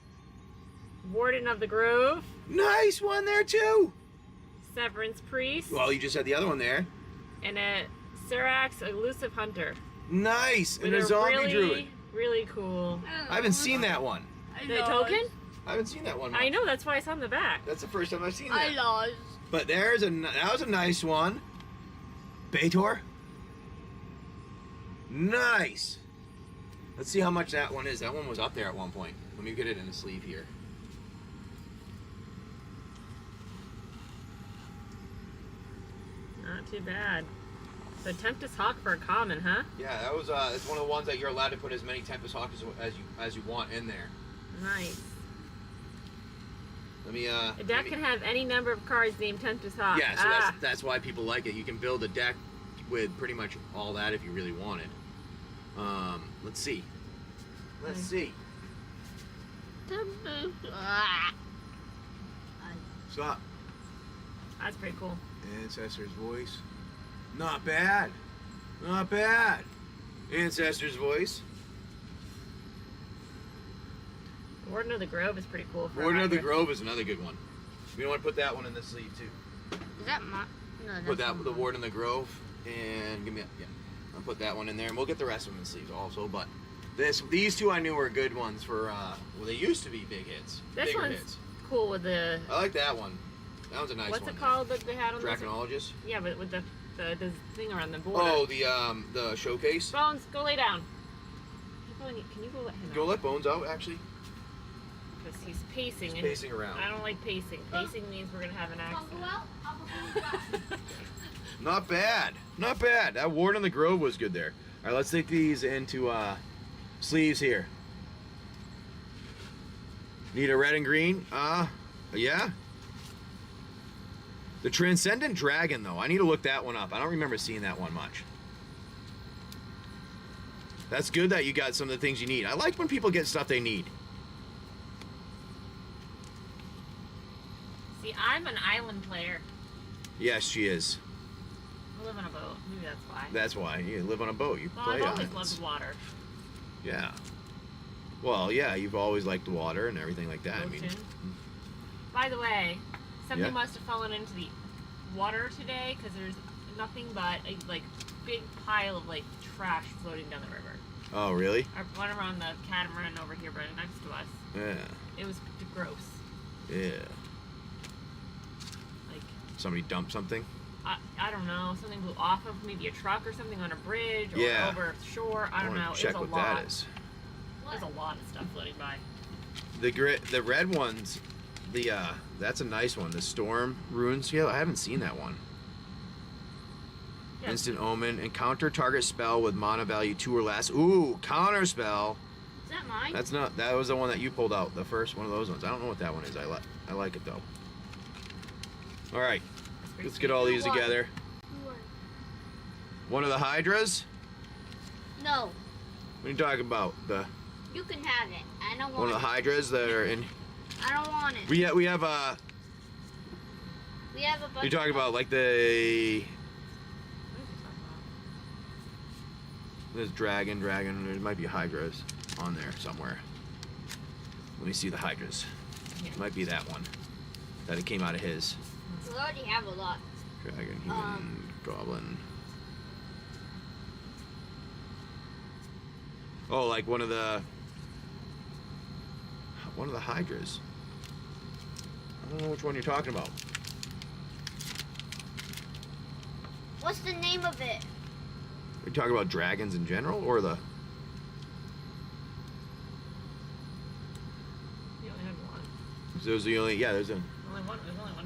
Warden of the Grove. Nice one there, too. Severance Priest. Well, you just had the other one there. And a Syrax Elusive Hunter. Nice. And With a Zombie really, Druid. really cool. I haven't seen that one. The token? I haven't seen that one much. I know, that's why it's on the back. That's the first time I've seen that. I lost. But that was a nice one. Bator. Nice. Let's see how much that one is. That one was up there at one point. Let me get it in the sleeve here. Not too bad. So Tempest Hawk for a common, huh? Yeah, that was it's one of the ones that you're allowed to put as many Tempest Hawks as you want in there. Nice. Let me A deck can have any number of cards named Tempest Hawk. Yeah, so that's why people like it. You can build a deck with pretty much all that if you really wanted. Let's see. Let's see. Stop. That's pretty cool. Ancestor's Voice. Not bad. Not bad. Ancestor's Voice. Warden of the Grove is pretty cool. For Warden of the Grove is another good one. We want to put that one in the sleeve too. Is that my? No, that's Put that with the Warden of the Grove, and give me I'll put that one in there, and we'll get the rest of them in the sleeves also. But these two I knew were good ones for. Well, they used to be big hits. This bigger one's hits. cool with the. I like that one. That one's a nice one. What's it called that they had on this? Draconologist. Yeah, but with the thing around the border. Oh, the showcase. Bones, go lay down. Can you go let him Go out? let Bones out, actually. Because he's pacing. He's and pacing around. I don't like pacing. Pacing means we're gonna have an accident. Not bad. Not bad. That Warden of the Grove was good there. All right, let's take these into sleeves here. Need a red and green? Yeah. The Transcendent Dragon, though. I need to look that one up. I don't remember seeing that one much. That's good that you got some of the things you need. I like when people get stuff they need. See, I'm an island player. Yes, she is. I live on a boat. Maybe that's why. That's why. You live on a boat. You Well, play I've always islands. loved water. Yeah. Well, yeah, you've always liked water and everything like that. I mean, Ocean. By the way, something Yeah. must have fallen into the water today because there's nothing but a big pile of trash floating down the river. oh, really? I went around the catamaran over here right next to us. Yeah. It was gross. Yeah. Like, Somebody dumped something? I don't know, something blew off of maybe a truck or something on a bridge or Yeah. over shore. I don't wanna know. check it was a what lot. that is. There's a lot of stuff floating by. The red ones, that's a nice one. The Storm Runes. Yeah, I haven't seen that one. Yeah. Instant Omen. Encounter target spell with mana value 2 or less. Ooh, counter spell. Is that mine? That's not. That was the one that you pulled out. The first one of those ones. I don't know what that one is. I like it though. All right, let's get all these together. One of the Hydras. No. What are you talking about? You can have it. I don't want One of the Hydras that are in. I don't want it. We have We have a bunch. You're talking about like the. There's dragon. There might be Hydras on there somewhere. Let me see the Hydras. It might be that one. That it came out of his. We already have a lot. Dragon, human, goblin. Oh, like one of the Hydras. I don't know which one you're talking about. What's the name of it? Are you talking about dragons in general, or the? You only had one. There's the only there's a. There's only one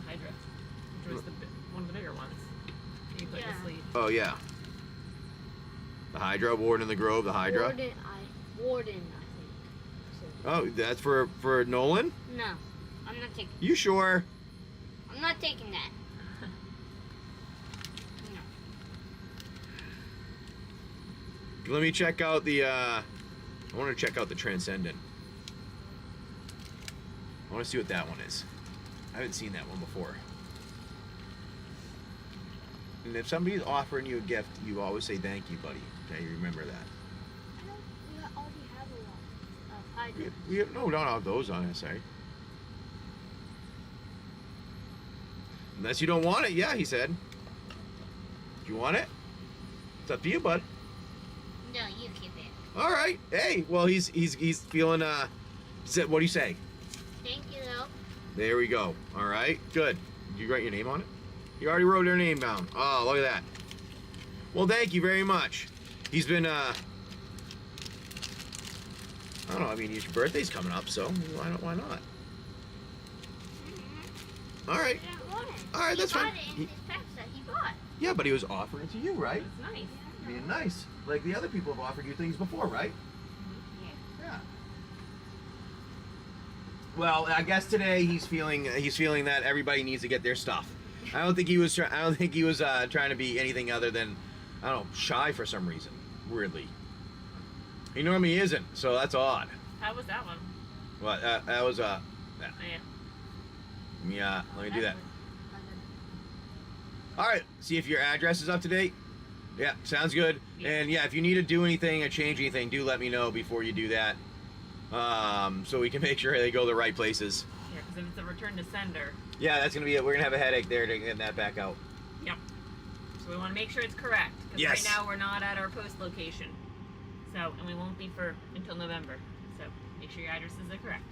Hydra, which was one of the bigger ones. You put Yeah. to sleep. Oh yeah. The Hydra, Warden in the Grove, the Hydra. Warden, I think. Oh, that's for Nolan? No, I'm not taking. You sure? I'm not taking that. No. Let me check out the. I want to check out the Transcendent. I want to see what that one is. I haven't seen that one before. And if somebody's offering you a gift, you always say thank you, buddy. Okay, you remember that. We already have a lot of Hydra. We have, no, don't have those on, sorry. Unless you don't want it, yeah, he said. Do you want it? It's up to you, bud. No, you keep it. All right. Hey, well, he's feeling. What do you say? Thank you, though. There we go. All right. Good. Did you write your name on it? You already wrote their name down. Oh, look at that. Well, thank you very much. He's been. I don't know. I mean, your birthday's coming up, so why not? All right. I didn't want it. All right, that's fine. He bought it in his packs that he bought. Yeah, but he was offering it to you, right? It's nice. Being nice, like the other people have offered you things before, right? Yeah. Well, I guess today he's feeling that everybody needs to get their stuff. I don't think he was trying to be anything other than, I don't know, shy for some reason. Weirdly, he normally isn't, so that's odd. How was that one? Well, that was Yeah. let me do that. All right, see if your address is up to date. Yeah, sounds good. Yeah. And yeah, if you need to do anything or change anything, do let me know before you do that, so we can make sure they go the right places. Yeah, because if it's a return to sender. Yeah, that's gonna be it. We're gonna have a headache there to get that back out. Yep. So we want to make sure it's correct. Because Yes. right now we're not at our post location. So, and we won't be until November. So make sure your addresses are correct.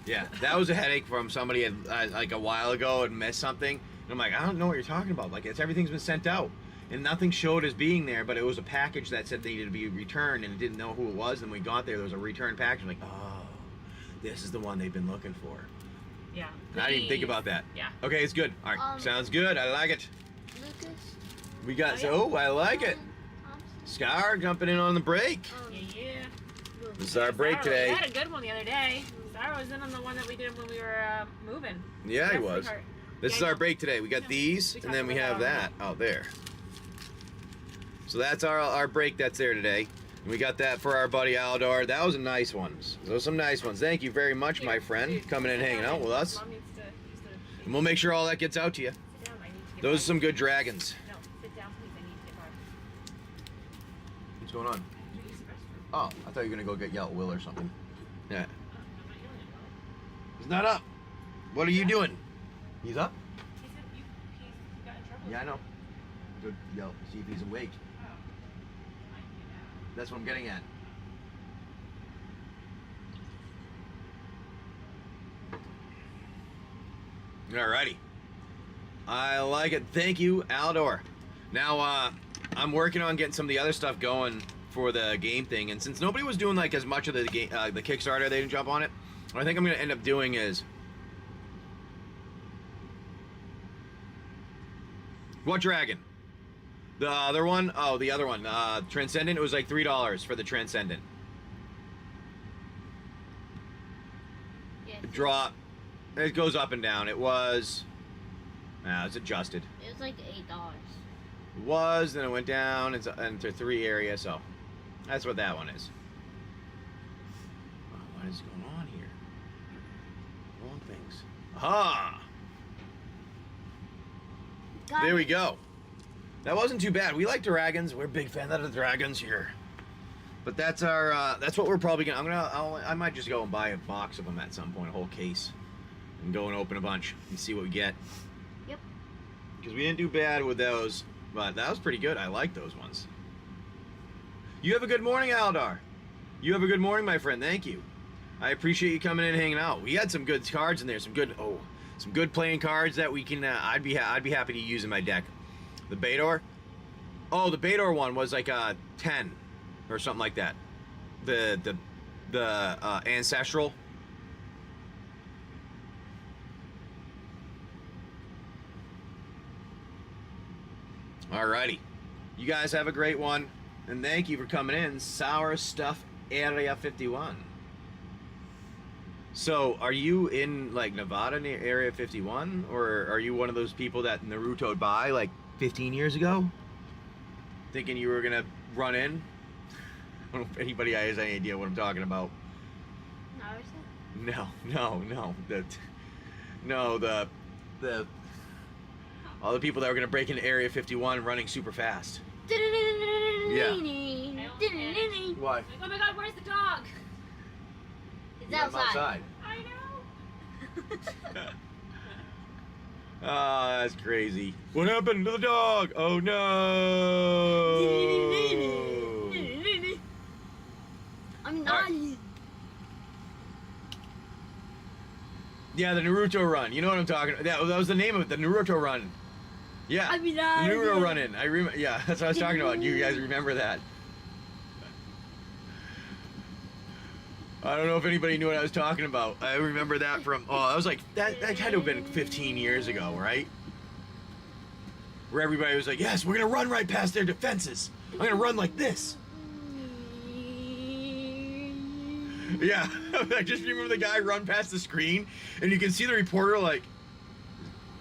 Yeah, that was a headache from somebody like a while ago and missed something. And I'm like, I don't know what you're talking about. Like, everything's been sent out, and nothing showed as being there, but it was a package that said they needed to be returned, and it didn't know who it was. And we got there was a return package. I'm like, oh, this is the one they've been looking for. Yeah. And I didn't think about that. Yeah. Okay, it's good. All right, sounds good. I like it. Lucas. We got Oh, I like it. Scar jumping in on the break. Yeah. This is our break Sarah, today. We had a good one the other day. Sarah was in on the one that we did when we were moving. Yeah, he Yes, was. sweetheart. This Yeah, is I our know. break today. We got Yeah. these, We and then we talked have about that out there. So that's our break that's there today. And we got that for our buddy Aldor. That was a nice one. Those are some nice ones. Thank you very much, my friend, Dude, coming and sit hanging down. out with us. Mom needs to And we'll make sure all that gets out to you. sit down. I need to get Those are by. some good dragons. No, sit down, please. I need to get by. What's going on? You use the restroom. Oh, I thought you were going to go get Yellow Will or something. Yeah. I'm not yelling at you. He's not up. What are you doing? He's up? He said he got in trouble. Yeah, I know. Good. Yell. See if he's awake. That's what I'm getting at. Alrighty. I like it. Thank you, Aldor. Now, I'm working on getting some of the other stuff going for the game thing, and since nobody was doing like as much of the game, the Kickstarter, they didn't jump on it. What I think I'm going to end up doing is What dragon? The other one? Oh, the other one. Transcendent, it was like $3 for the Transcendent. Yeah. Drop. It goes up and down. It was... it's adjusted. It was like $8. It was, then it went down into 3 area, so that's what that one is. Oh, what is going on here? Wrong things. Aha! There we go. That wasn't too bad. We like dragons. We're big fans of the dragons here. But that's our. That's what we're probably gonna. I might just go and buy a box of them at some point, a whole case, and go and open a bunch and see what we get. Yep. Because we didn't do bad with those, but that was pretty good. I like those ones. You have a good morning, Aldar. You have a good morning, my friend. Thank you. I appreciate you coming in and hanging out. We had some good cards in there. Some good playing cards that we can. I'd be happy to use in my deck. The Bator? Oh, the Bator one was like 10 or something like that. The Ancestral. Alrighty. You guys have a great one. And thank you for coming in. Sour Stuff Area 51. So, are you in like Nevada near Area 51? Or are you one of those people that Naruto'd by like 15 years ago, thinking you were gonna run in? I don't know if anybody has any idea what I'm talking about. No. The all the people that were gonna break into Area 51 running super fast. Yeah. Why? Oh my god, where's the dog? It's outside. I know. Ah, that's crazy. What happened to the dog? Oh no! I'm not. Right. Yeah, the Naruto run. You know what I'm talking about. That was the name of it, the Naruto run. Yeah, I'm the Naruto run in. I remember. Yeah, that's what I was talking about. You guys remember that? I don't know if anybody knew what I was talking about. I remember that from, I was like, that had to have been 15 years ago, right? Where everybody was like, yes, we're going to run right past their defenses. I'm going to run like this. Yeah, I just remember the guy run past the screen, and you can see the reporter like,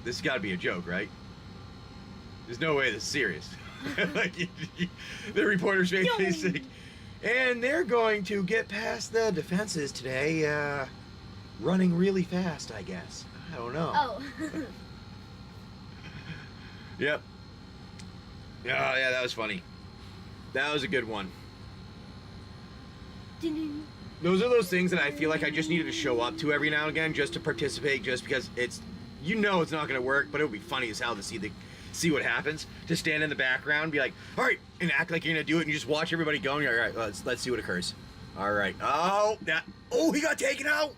this has got to be a joke, right? There's no way this is serious. Like, the reporter's face is like, and they're going to get past the defenses today, running really fast, I guess. I don't know. Oh. Yep. Yeah, that was funny. That was a good one. Those are those things that I feel like I just needed to show up to every now and again just to participate, just because it's not going to work, but it would be funny as hell to see what happens. To stand in the background and be like, all right, and act like you're gonna do it, and you just watch everybody go, and you're all right, let's see what occurs. All right. Oh, he got taken out.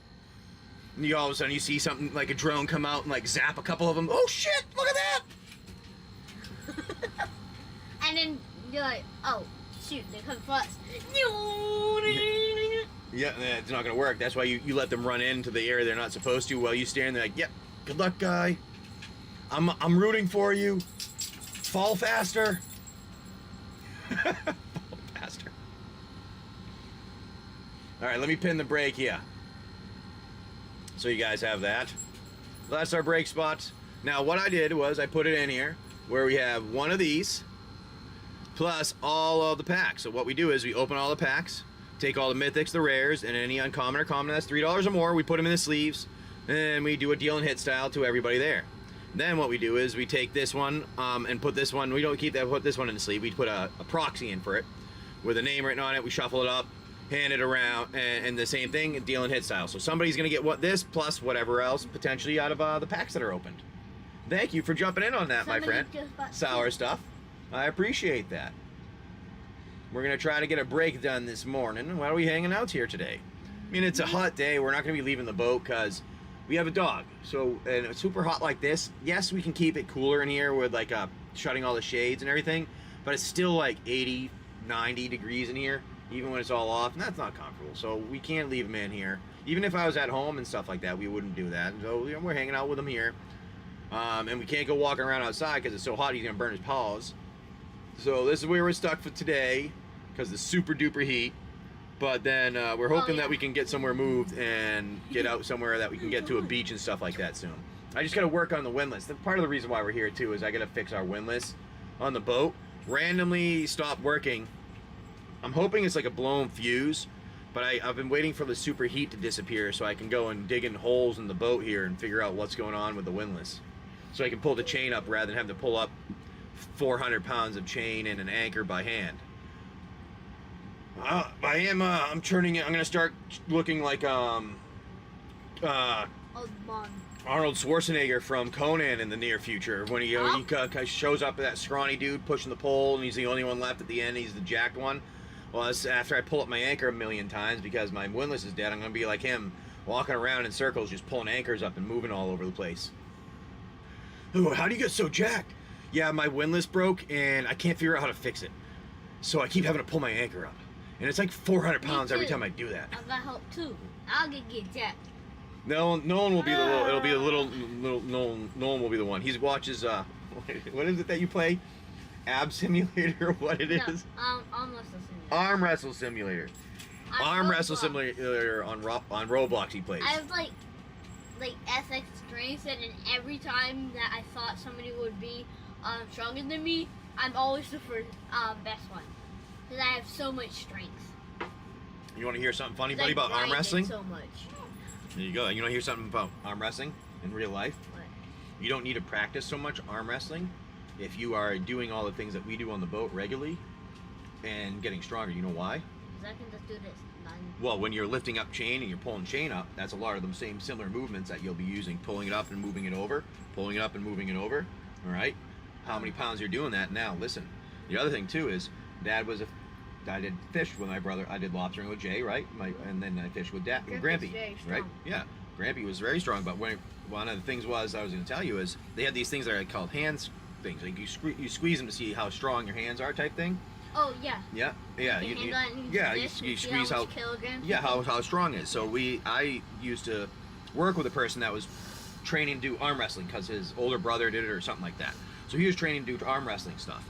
And all of a sudden you see something like a drone come out and like zap a couple of them. Oh shit, look at that. And then you're like, oh shoot, they come for us. Yeah, it's not gonna work. That's why you let them run into the area they're not supposed to while you stand there like, yep, good luck, guy. I'm rooting for you. Fall faster. Fall faster. All right, let me pin the break here. So you guys have that. That's our break spots. Now what I did was I put it in here where we have one of these plus all of the packs. So what we do is we open all the packs, take all the mythics, the rares, and any uncommon or common that's $3 or more, we put them in the sleeves, and we do a deal and hit style to everybody there. Then what we do is we take this one and put this one, we don't keep that, put this one in the sleeve, we put a proxy in for it with a name written on it, we shuffle it up, hand it around, and the same thing, deal and hit style. So somebody's going to get this plus whatever else potentially out of the packs that are opened. Thank you for jumping in on that, my friend. Sour Stuff. I appreciate that. We're going to try to get a break done this morning. Why are we hanging out here today? I mean, it's a hot day. We're not going to be leaving the boat because we have a dog. So, and it's super hot like this. Yes, we can keep it cooler in here with like shutting all the shades and everything, but it's still like 80, 90 degrees in here, even when it's all off, and that's not comfortable. So we can't leave him in here. Even if I was at home and stuff like that, we wouldn't do that. So we're hanging out with him here. And we can't go walking around outside because it's so hot he's gonna burn his paws. So this is where we're stuck for today because the super duper heat. But then we're hoping that we can get somewhere moved and get out somewhere that we can get to a beach and stuff like that soon. I just gotta work on the windlass. Part of the reason why we're here too is I gotta fix our windlass on the boat. Randomly stopped working. I'm hoping it's like a blown fuse, but I've been waiting for the super heat to disappear so I can go and dig in holes in the boat here and figure out what's going on with the windlass. So I can pull the chain up rather than having to pull up 400 pounds of chain and an anchor by hand. I'm turning it. I'm gonna start looking like Arnold Schwarzenegger from Conan in the near future when he shows up that scrawny dude pushing the pole and he's the only one left at the end. He's the jacked one. Well, that's after I pull up my anchor a million times because my windlass is dead. I'm gonna be like him, walking around in circles, just pulling anchors up and moving all over the place. Oh, how do you get so jacked? Yeah, my windlass broke and I can't figure out how to fix it. So I keep having to pull my anchor up. And it's like 400 pounds every time I do that. I got help too. I'll get jacked. No one will be the little. It'll be the little. No one will be the one. He watches. What is it that you play? Ab Simulator. What it is? Arm wrestle simulator. Arm wrestle simulator. Arm wrestle simulator on Roblox. He plays. I have like SX strength, and every time that I thought somebody would be stronger than me, I'm always the first best one. Because I have so much strength. You want to hear something funny, buddy, about arm wrestling? So much. There you go. You want to hear something about arm wrestling in real life? What? You don't need to practice so much arm wrestling if you are doing all the things that we do on the boat regularly and getting stronger. You know why? Because I can just do this. Well, when you're lifting up chain and you're pulling chain up, that's a lot of the same similar movements that you'll be using. Pulling it up and moving it over. Pulling it up and moving it over. All right? How many pounds you're doing that now? Listen. The other thing, too, is I did fish with my brother. I did lobstering with Jay, right? And then I fished with Grampy, right? Yeah, Grampy was very strong. But one of the things I was going to tell you is they had these things that are called hands things. Like you squeeze them to see how strong your hands are, type thing. Oh yeah. Yeah. You squeeze how strong it is. So I used to work with a person that was training to do arm wrestling because his older brother did it or something like that. So he was training to do arm wrestling stuff.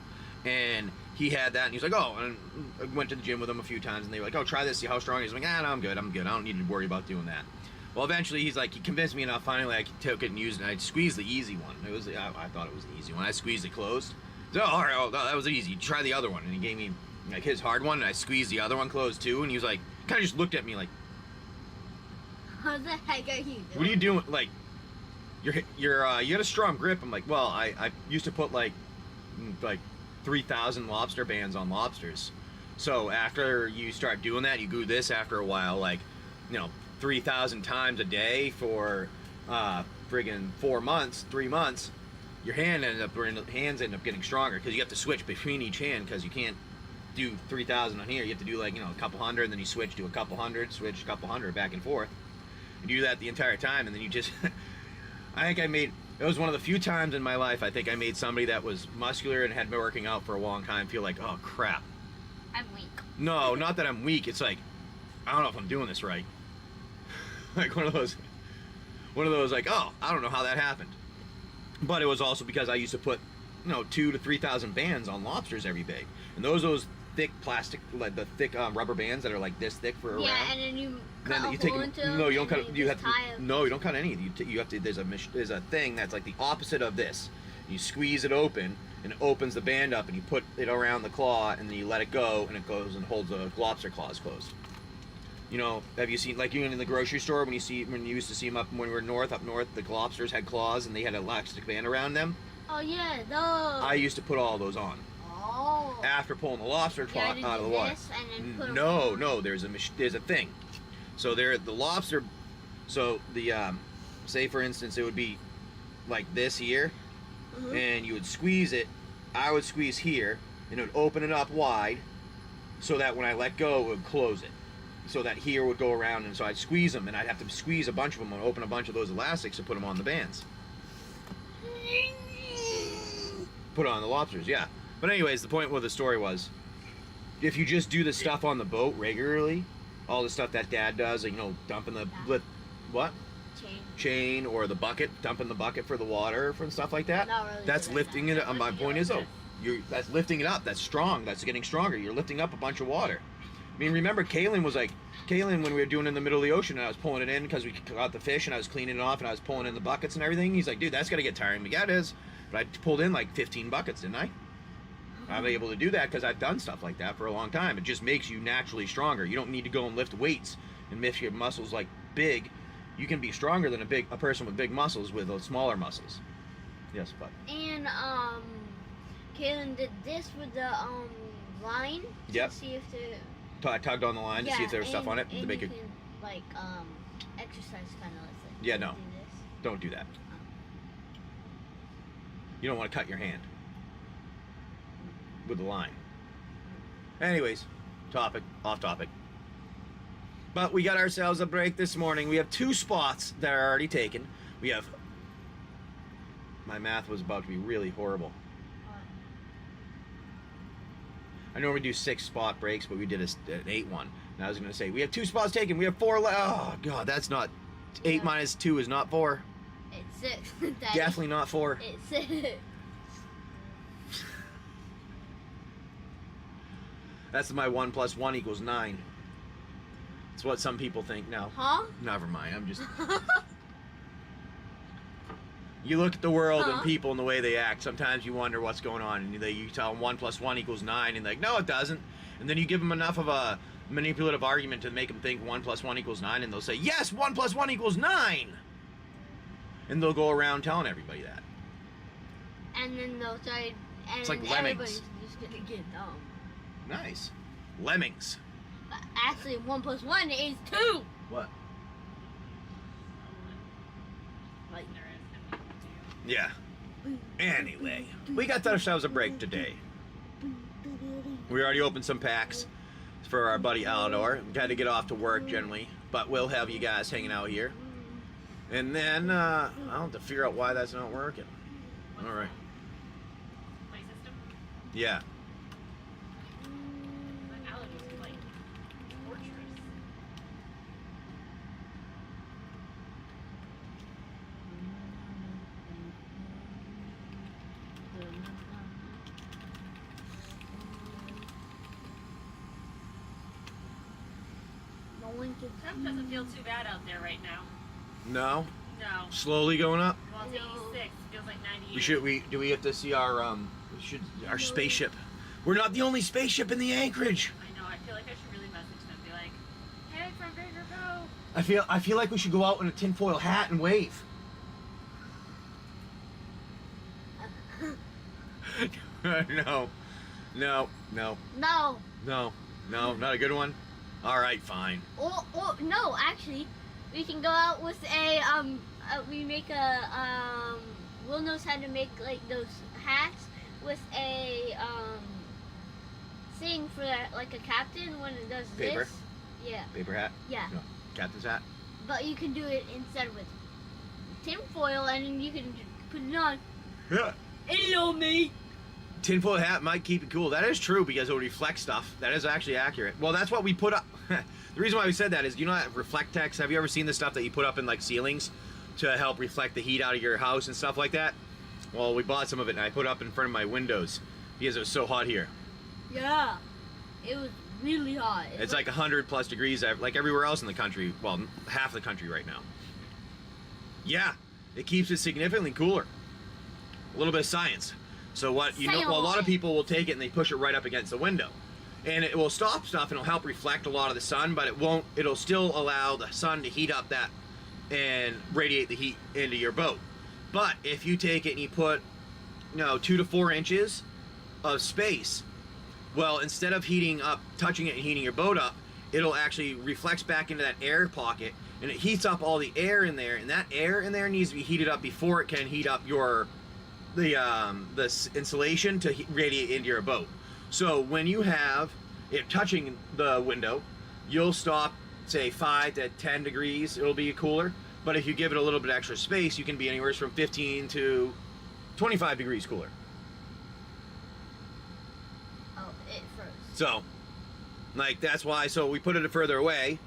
And he had that, and he's like, oh, and I went to the gym with him a few times, and they were like, oh, try this, see how strong he is. I'm like, no, I'm good, I don't need to worry about doing that. Well, eventually, he convinced me enough, finally, I took it and used it, and I squeezed the easy one. I thought it was the easy one. I squeezed it closed. So, all right, that was easy. Try the other one. And he gave me, like, his hard one, and I squeezed the other one closed, too, and he was like, kind of just looked at me like, how the heck are you doing? What are you doing? Like, you got a strong grip. I'm like, well, I used to put, like 3,000 lobster bands on lobsters. So after you start doing that, you do this after a while, 3,000 times a day for friggin' 3 months, your hands end up getting stronger because you have to switch between each hand because you can't do 3,000 on here. You have to do a couple hundred, and then you switch to a couple hundred, switch a couple hundred back and forth. You do that the entire time, and then you just it was one of the few times in my life I think I made somebody that was muscular and had been working out for a long time feel like, oh crap. I'm weak. No, not that I'm weak. It's like, I don't know if I'm doing this right. Like one of those like, oh, I don't know how that happened. But it was also because I used to put, 2,000 to 3,000 bands on lobsters every day. And those thick plastic, like the thick rubber bands that are like this thick for around. Yeah, and then you cut a hole into them. No, you don't cut. You have to. No, you don't cut any. You have to. There's a thing that's like the opposite of this. You squeeze it open, and it opens the band up, and you put it around the claw, and then you let it go, and it goes and holds the lobster claws closed. Have you seen, like, you in the grocery store when you used to see them up when we were up north, the lobsters had claws and they had an elastic band around them? Oh yeah, those. I used to put all those on. Oh. After pulling the lobster out of the water. No, there's a thing. So the lobster, so the say for instance it would be like this here, and you would squeeze it. I would squeeze here, and it would open it up wide, so that when I let go, it would close it. So that here would go around, and so I'd squeeze them, and I'd have to squeeze a bunch of them and open a bunch of those elastics to put them on the bands. Put on the lobsters, yeah. But anyways, the point with the story was, if you just do the stuff on the boat regularly, all the stuff that Dad does, like, dumping the what? chain or the bucket, dumping the bucket for the water and stuff like that. Not really That's good at lifting that. it. My point is, that's lifting it up. That's strong. That's getting stronger. You're lifting up a bunch of water. I mean, remember, Kaylin when we were doing it in the middle of the ocean and I was pulling it in because we caught the fish and I was cleaning it off and I was pulling in the buckets and everything. He's like, dude, that's got to get tiring. Yeah, it is. But I pulled in like 15 buckets, didn't I? I'm able to do that because I've done stuff like that for a long time. It just makes you naturally stronger. You don't need to go and lift weights and make your muscles like big. You can be stronger than a person with big muscles with those smaller muscles. Yes, bud. And Kaylin did this with the line. Yep. To see if the I tugged on the line to see if there was stuff on it to make you it. can, like exercise kind of with it. Yeah, no. Do this. Don't do that. You don't want to cut your hand with the line. Anyways, off topic. But we got ourselves a break this morning. We have 2 spots that are already taken. We have. My math was about to be really horrible. I normally do 6 spot breaks, but we did an 8 one. And I was going to say, we have 2 spots taken. We have 4 left. Oh, God, that's not... 8 minus 2 is not 4. It's 6. Definitely not 4. It's 6. That's my 1 plus 1 equals 9. It's what some people think now. Huh? Never mind, I'm just... You look at the world and people and the way they act. Sometimes you wonder what's going on, and you tell them 1 plus 1 equals 9, and they're like, no, it doesn't. And then you give them enough of a manipulative argument to make them think 1 plus 1 equals 9, and they'll say, yes, 1 plus 1 equals 9. And they'll go around telling everybody that. And then they'll try. And It's like everybody's lemmings. just gonna get dumb. Nice. Lemmings. But actually, 1 plus 1 is 2. What? Like, Yeah. Anyway, we got ourselves a break today. We already opened some packs for our buddy Alador. We had to get off to work generally, but we'll have you guys hanging out here. And then I'll have to figure out why that's not working. All right. My system. Yeah. My allergies are like torturous. no one can Trump doesn't feel too bad out there right now. No. No. Slowly going up. Well, it's 86. Feels like 98. Do we have to see our our spaceship? We're not the only spaceship in the anchorage. I know. I feel like I should really message them. Be like, hey, from Bigger Go. I feel like we should go out in a tinfoil hat and wave. No. No. No. No. No. No. Not a good one. All right. Fine. Or no, actually, we can go out with we make a Will knows how to make like those hats with a thing for like a captain when it does Paper? this. Yeah. Paper hat. Yeah. No. Captain's hat. But you can do it instead with tin foil, and then you can put it on. Yeah. Hello, mate. Tinfoil hat might keep it cool. That is true because it'll reflect stuff. That is actually accurate. Well, that's what we put up. The reason why we said that is, you know that Reflectex? Have you ever seen the stuff that you put up in like ceilings to help reflect the heat out of your house and stuff like that? Well, we bought some of it and I put it up in front of my windows because it was so hot here. Yeah. It was really hot. It's like 100 plus degrees like everywhere else in the country. Well, half the country right now. Yeah, it keeps it significantly cooler. A little bit of science. So what you know, well, a lot of people will take it and they push it right up against the window, and it will stop stuff and it'll help reflect a lot of the sun, but it won't. It'll still allow the sun to heat up that and radiate the heat into your boat. But if you take it and you put, 2 to 4 inches of space, well, instead of heating up, touching it and heating your boat up, it'll actually reflects back into that air pocket and it heats up all the air in there, and that air in there needs to be heated up before it can heat up the insulation to radiate into your boat. So when you have it touching the window, you'll stop, say 5 to 10 degrees, it'll be cooler. But if you give it a little bit extra space, you can be anywhere from 15 to 25 degrees cooler. Oh, it first. So, like, that's why, so we put it further away,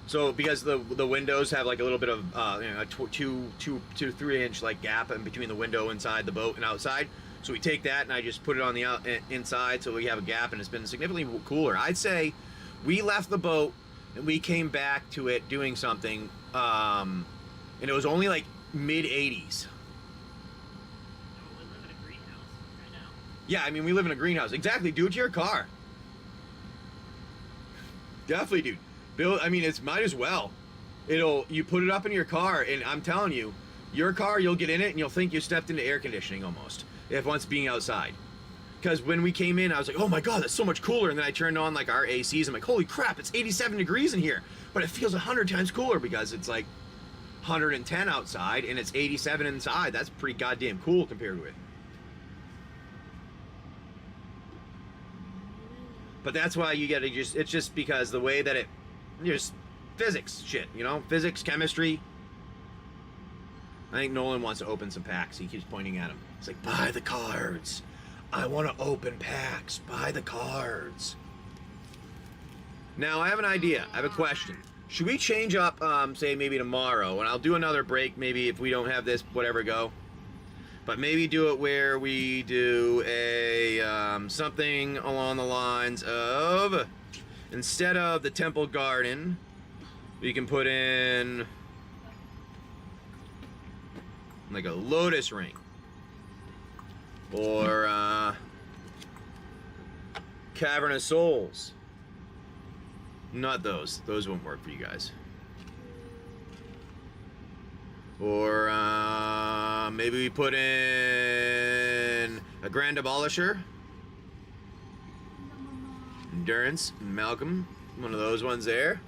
So because the windows have like a little bit of a 3 inch like gap in between the window inside the boat and outside. So we take that and I just put it on the inside so we have a gap, and it's been significantly cooler. I'd say we left the boat and we came back to it doing something, and it was only like mid 80s. We live in a greenhouse right now. Yeah, I mean we live in a greenhouse. Exactly, do it to your car. Definitely, dude. I mean, it's might as well. You put it up in your car, and I'm telling you, your car, you'll get in it and you'll think you stepped into air conditioning almost, if once being outside. Because when we came in, I was like, oh my god, that's so much cooler. And then I turned on like our ACs. I'm like, holy crap, it's 87 degrees in here. But it feels 100 times cooler because it's like 110 outside and it's 87 inside. That's pretty goddamn cool compared to it. But that's why you gotta it's just because the way that just physics shit, you know? Physics, chemistry. I think Nolan wants to open some packs. He keeps pointing at him. He's like, buy the cards. I want to open packs. Buy the cards. Now, I have an idea. I have a question. Should we change up, say, maybe tomorrow? And I'll do another break, maybe if we don't have this, whatever, go. But maybe do it where we do a, something along the lines of, instead of the temple garden, we can put in like a lotus ring. Or Cavern of Souls. Not those. Those won't work for you guys. Or maybe we put in a Grand Abolisher. Endurance, Malcolm. One of those ones there.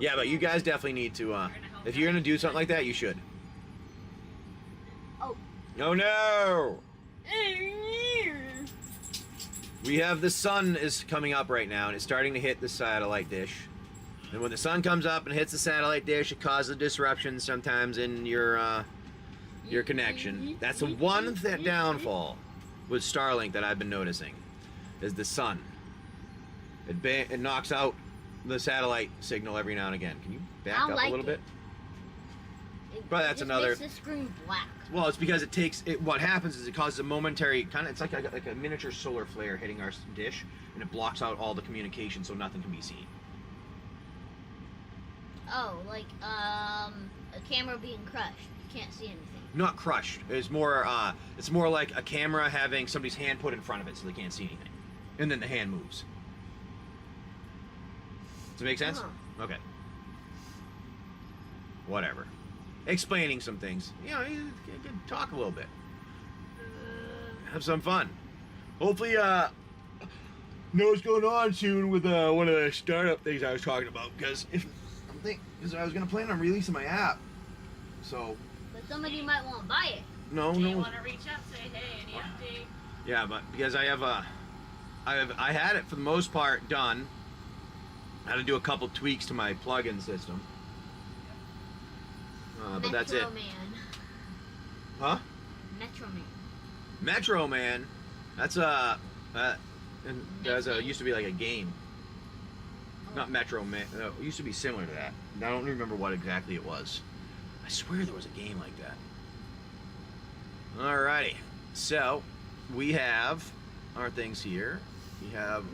Yeah, but you guys definitely need to, if you're going to do something like that, you should. Oh no! We have the sun is coming up right now, and it's starting to hit the satellite dish. And when the sun comes up and hits the satellite dish, it causes disruptions sometimes in your connection. That's the one downfall with Starlink that I've been noticing, is the sun. It knocks out the satellite signal every now and again. Can you back up a little bit? But that's another. Makes the screen black. Well, it's because what happens is it causes a momentary it's like a miniature solar flare hitting our dish, and it blocks out all the communication so nothing can be seen. Oh, like a camera being crushed. You can't see anything. Not crushed. It's more like a camera having somebody's hand put in front of it so they can't see anything, and then the hand moves. Does it make sense? Okay. Whatever. Explaining some things. You know, you can talk a little bit. Have some fun. Hopefully, know what's going on soon with one of the startup things I was talking about. Because I was going to plan on releasing my app. So. But somebody might want to buy it. No. Do you want to reach out, say, hey, any update? Yeah, but because I had it for the most part done. I had to do a couple tweaks to my plugin system. But that's it. Man. Huh? Metro Man. Metro Man. That's used to be like a game. Oh. Not Metro Man. No, it used to be similar to that. I don't remember what exactly it was. I swear there was a game like that. Alrighty. So we have our things here. We have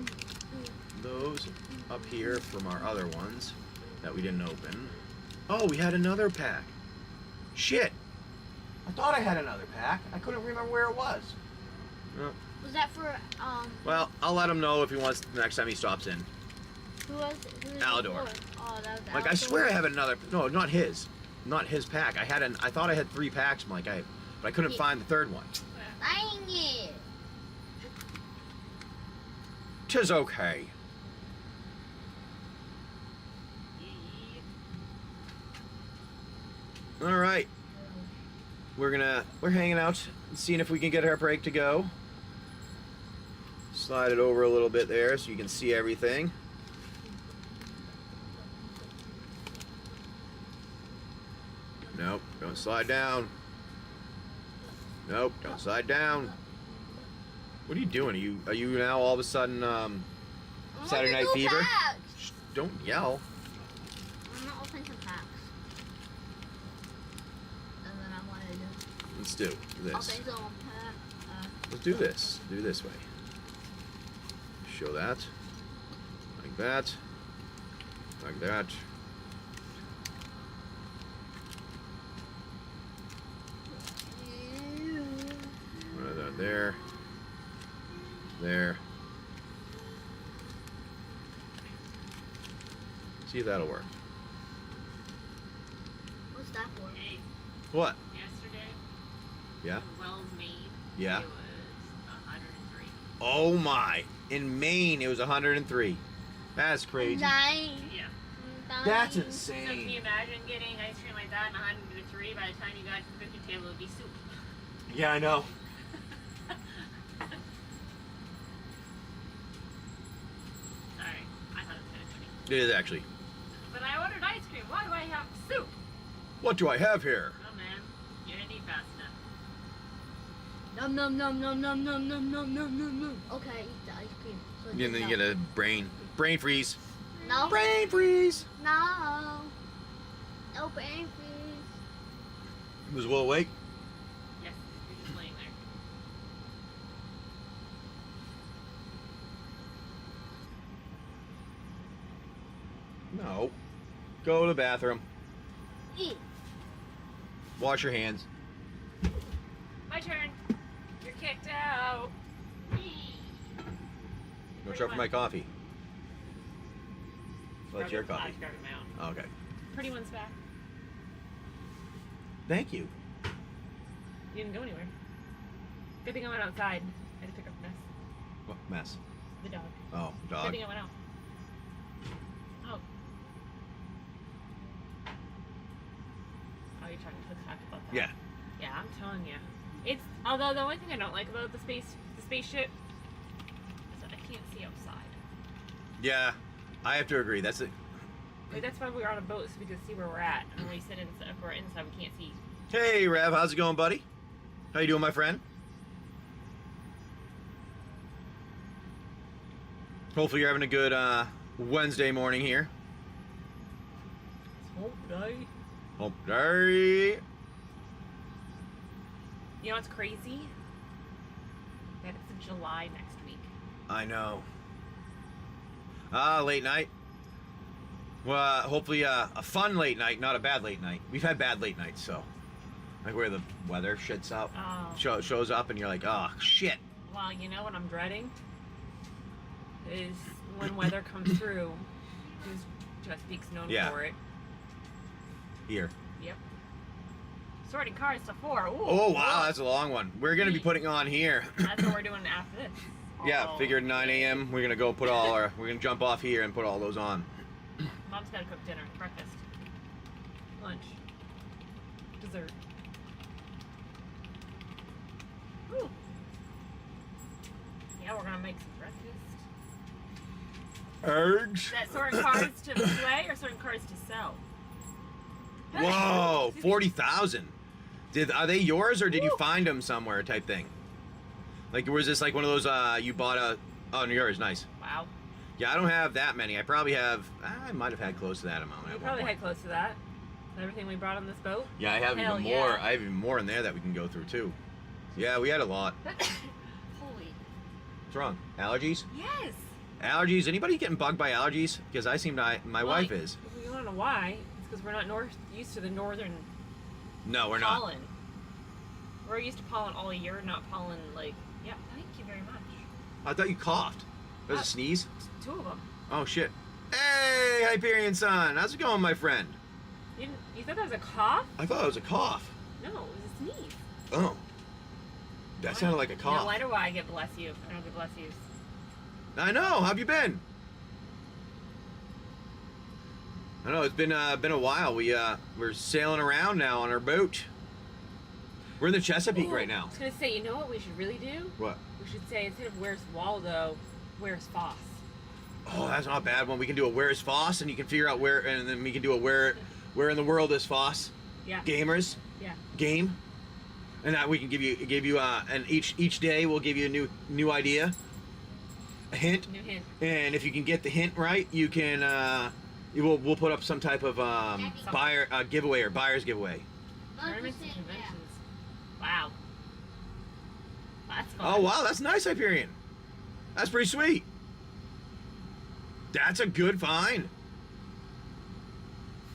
those up here from our other ones that we didn't open. Oh, we had another pack. Shit. I thought I had another pack. I couldn't remember where it was. Oh. Was that for, Well, I'll let him know if he wants the next time he stops in. who was Aldor. Oh, that was Like, Aldor. I swear I have another... No, not his. Not his pack. I thought I had 3 packs, but I couldn't find the third one. Dang it. 'Tis okay. All right. We're hanging out, seeing if we can get our break to go. Slide it over a little bit there so you can see everything. Nope, don't slide down. Nope, don't slide down. What are you doing? Are you now all of a sudden Saturday Night Fever? Shh, don't yell. let's do this. Okay, so Let's do this. Do this way. Show that. Like that. Like that. Run that there. There. See if that'll work. what's that for? Hey, What? yesterday, Yeah? Wells made. Yeah. It was 103. Oh my. In Maine, it was 103. That's crazy. 9. Yeah. That's So can insane. you imagine getting ice cream like that and 103 by the time you got to the cookie table, it would be soup. Yeah, I know. Sorry, I thought it was kind of funny. It is actually. But I ordered ice cream. Why do I have soup? What do I have here? Oh man, you didn't eat fast enough. Nom nom nom nom nom nom nom nom nom nom nom. Okay, eat the ice cream. So And then you get a brain freeze. No. Brain freeze. No. No brain freeze. Was Will awake? Yes, you're just laying there. No. Go to the bathroom. Eat. Wash your hands. My turn. You're kicked out. Go try for my coffee. Well, that's your I coffee. grabbed him out. Okay. Pretty one's back. Thank you. You didn't go anywhere. Good thing I went outside. I had to pick up Mess. What mess? The dog. Oh, Good dog. thing I went out. Oh. Oh, you're trying to talk about that. Yeah. Yeah, I'm telling you. It's although the only thing I don't like about the spaceship is that I can't see outside. Yeah. I have to agree. That's it. Like that's why we're on a boat so we can see where we're at. And when we sit inside, if we're inside, we can't see. Hey, Rev. How's it going, buddy? How you doing, my friend? Hopefully you're having a good Wednesday morning here. It's hope day. Hope day. You know what's crazy? That it's July next week. I know. Late night. Well, hopefully a fun late night, not a bad late night. We've had bad late nights, so like where the weather shits out, Oh. shows up, and you're like, oh shit. Well, you know what I'm dreading? Is when weather comes through. Because Chesapeake's known Yeah. for it. Here. Yep. Sorting cards to 4. Ooh, Oh wow, that's a long one. We're gonna be putting on here. That's what we're doing after this. Yeah, Oh, figured 9 a.m. We're gonna go put all our. We're gonna jump off here and put all those on. Mom's gotta cook dinner, breakfast, lunch, dessert. Ooh. Yeah, we're gonna make some breakfast. Eggs. Is that sorting cards to play or sorting cards to sell? Whoa, 40,000. Are they yours or did you Woo. find them somewhere type thing? Like was this like one of those you bought oh yours, nice. Wow. Yeah, I don't have that many. I probably have I might have had close to that amount. We at one probably point. had close to that. Everything we brought on this boat. Yeah, I have Hell even more. yeah. I have even more in there that we can go through too. Yeah, we had a lot. Holy. What's wrong? Allergies? Yes. Allergies? Anybody getting bugged by allergies? Because I seem to. My Well, wife is. If you want to know why, it's because we're not used to the northern No, we're not. pollen. We're used to pollen all year, not pollen like. Yeah. Thank you very much. I thought you coughed. That was a sneeze. 2 of them. Oh shit. Hey, Hyperion Son. How's it going, my friend? You thought that was a cough? I thought it was a cough. No, it was a sneeze. Oh. That sounded like a You cough. know, why do I get bless you? I don't get bless yous. I know. How have you been? I know it's been a while. We're sailing around now on our boat. We're in the Chesapeake Ooh, right now. I was gonna say, you know what we should really do? What? We should say instead of where's Waldo, where's Foss? Oh, that's not a bad one. We can do a where is Foss, and you can figure out where, and then we can do a where in the world is Foss. Yeah. Gamers. Yeah. Game. And that we can give you and each day we'll give you a new idea, a hint. New hint. And if you can get the hint right, you can we'll put up some type of buyer giveaway or buyer's giveaway. Tournaments and conventions. Wow. That's fun. Oh, wow, that's nice, Hyperion. That's pretty sweet. That's a good find.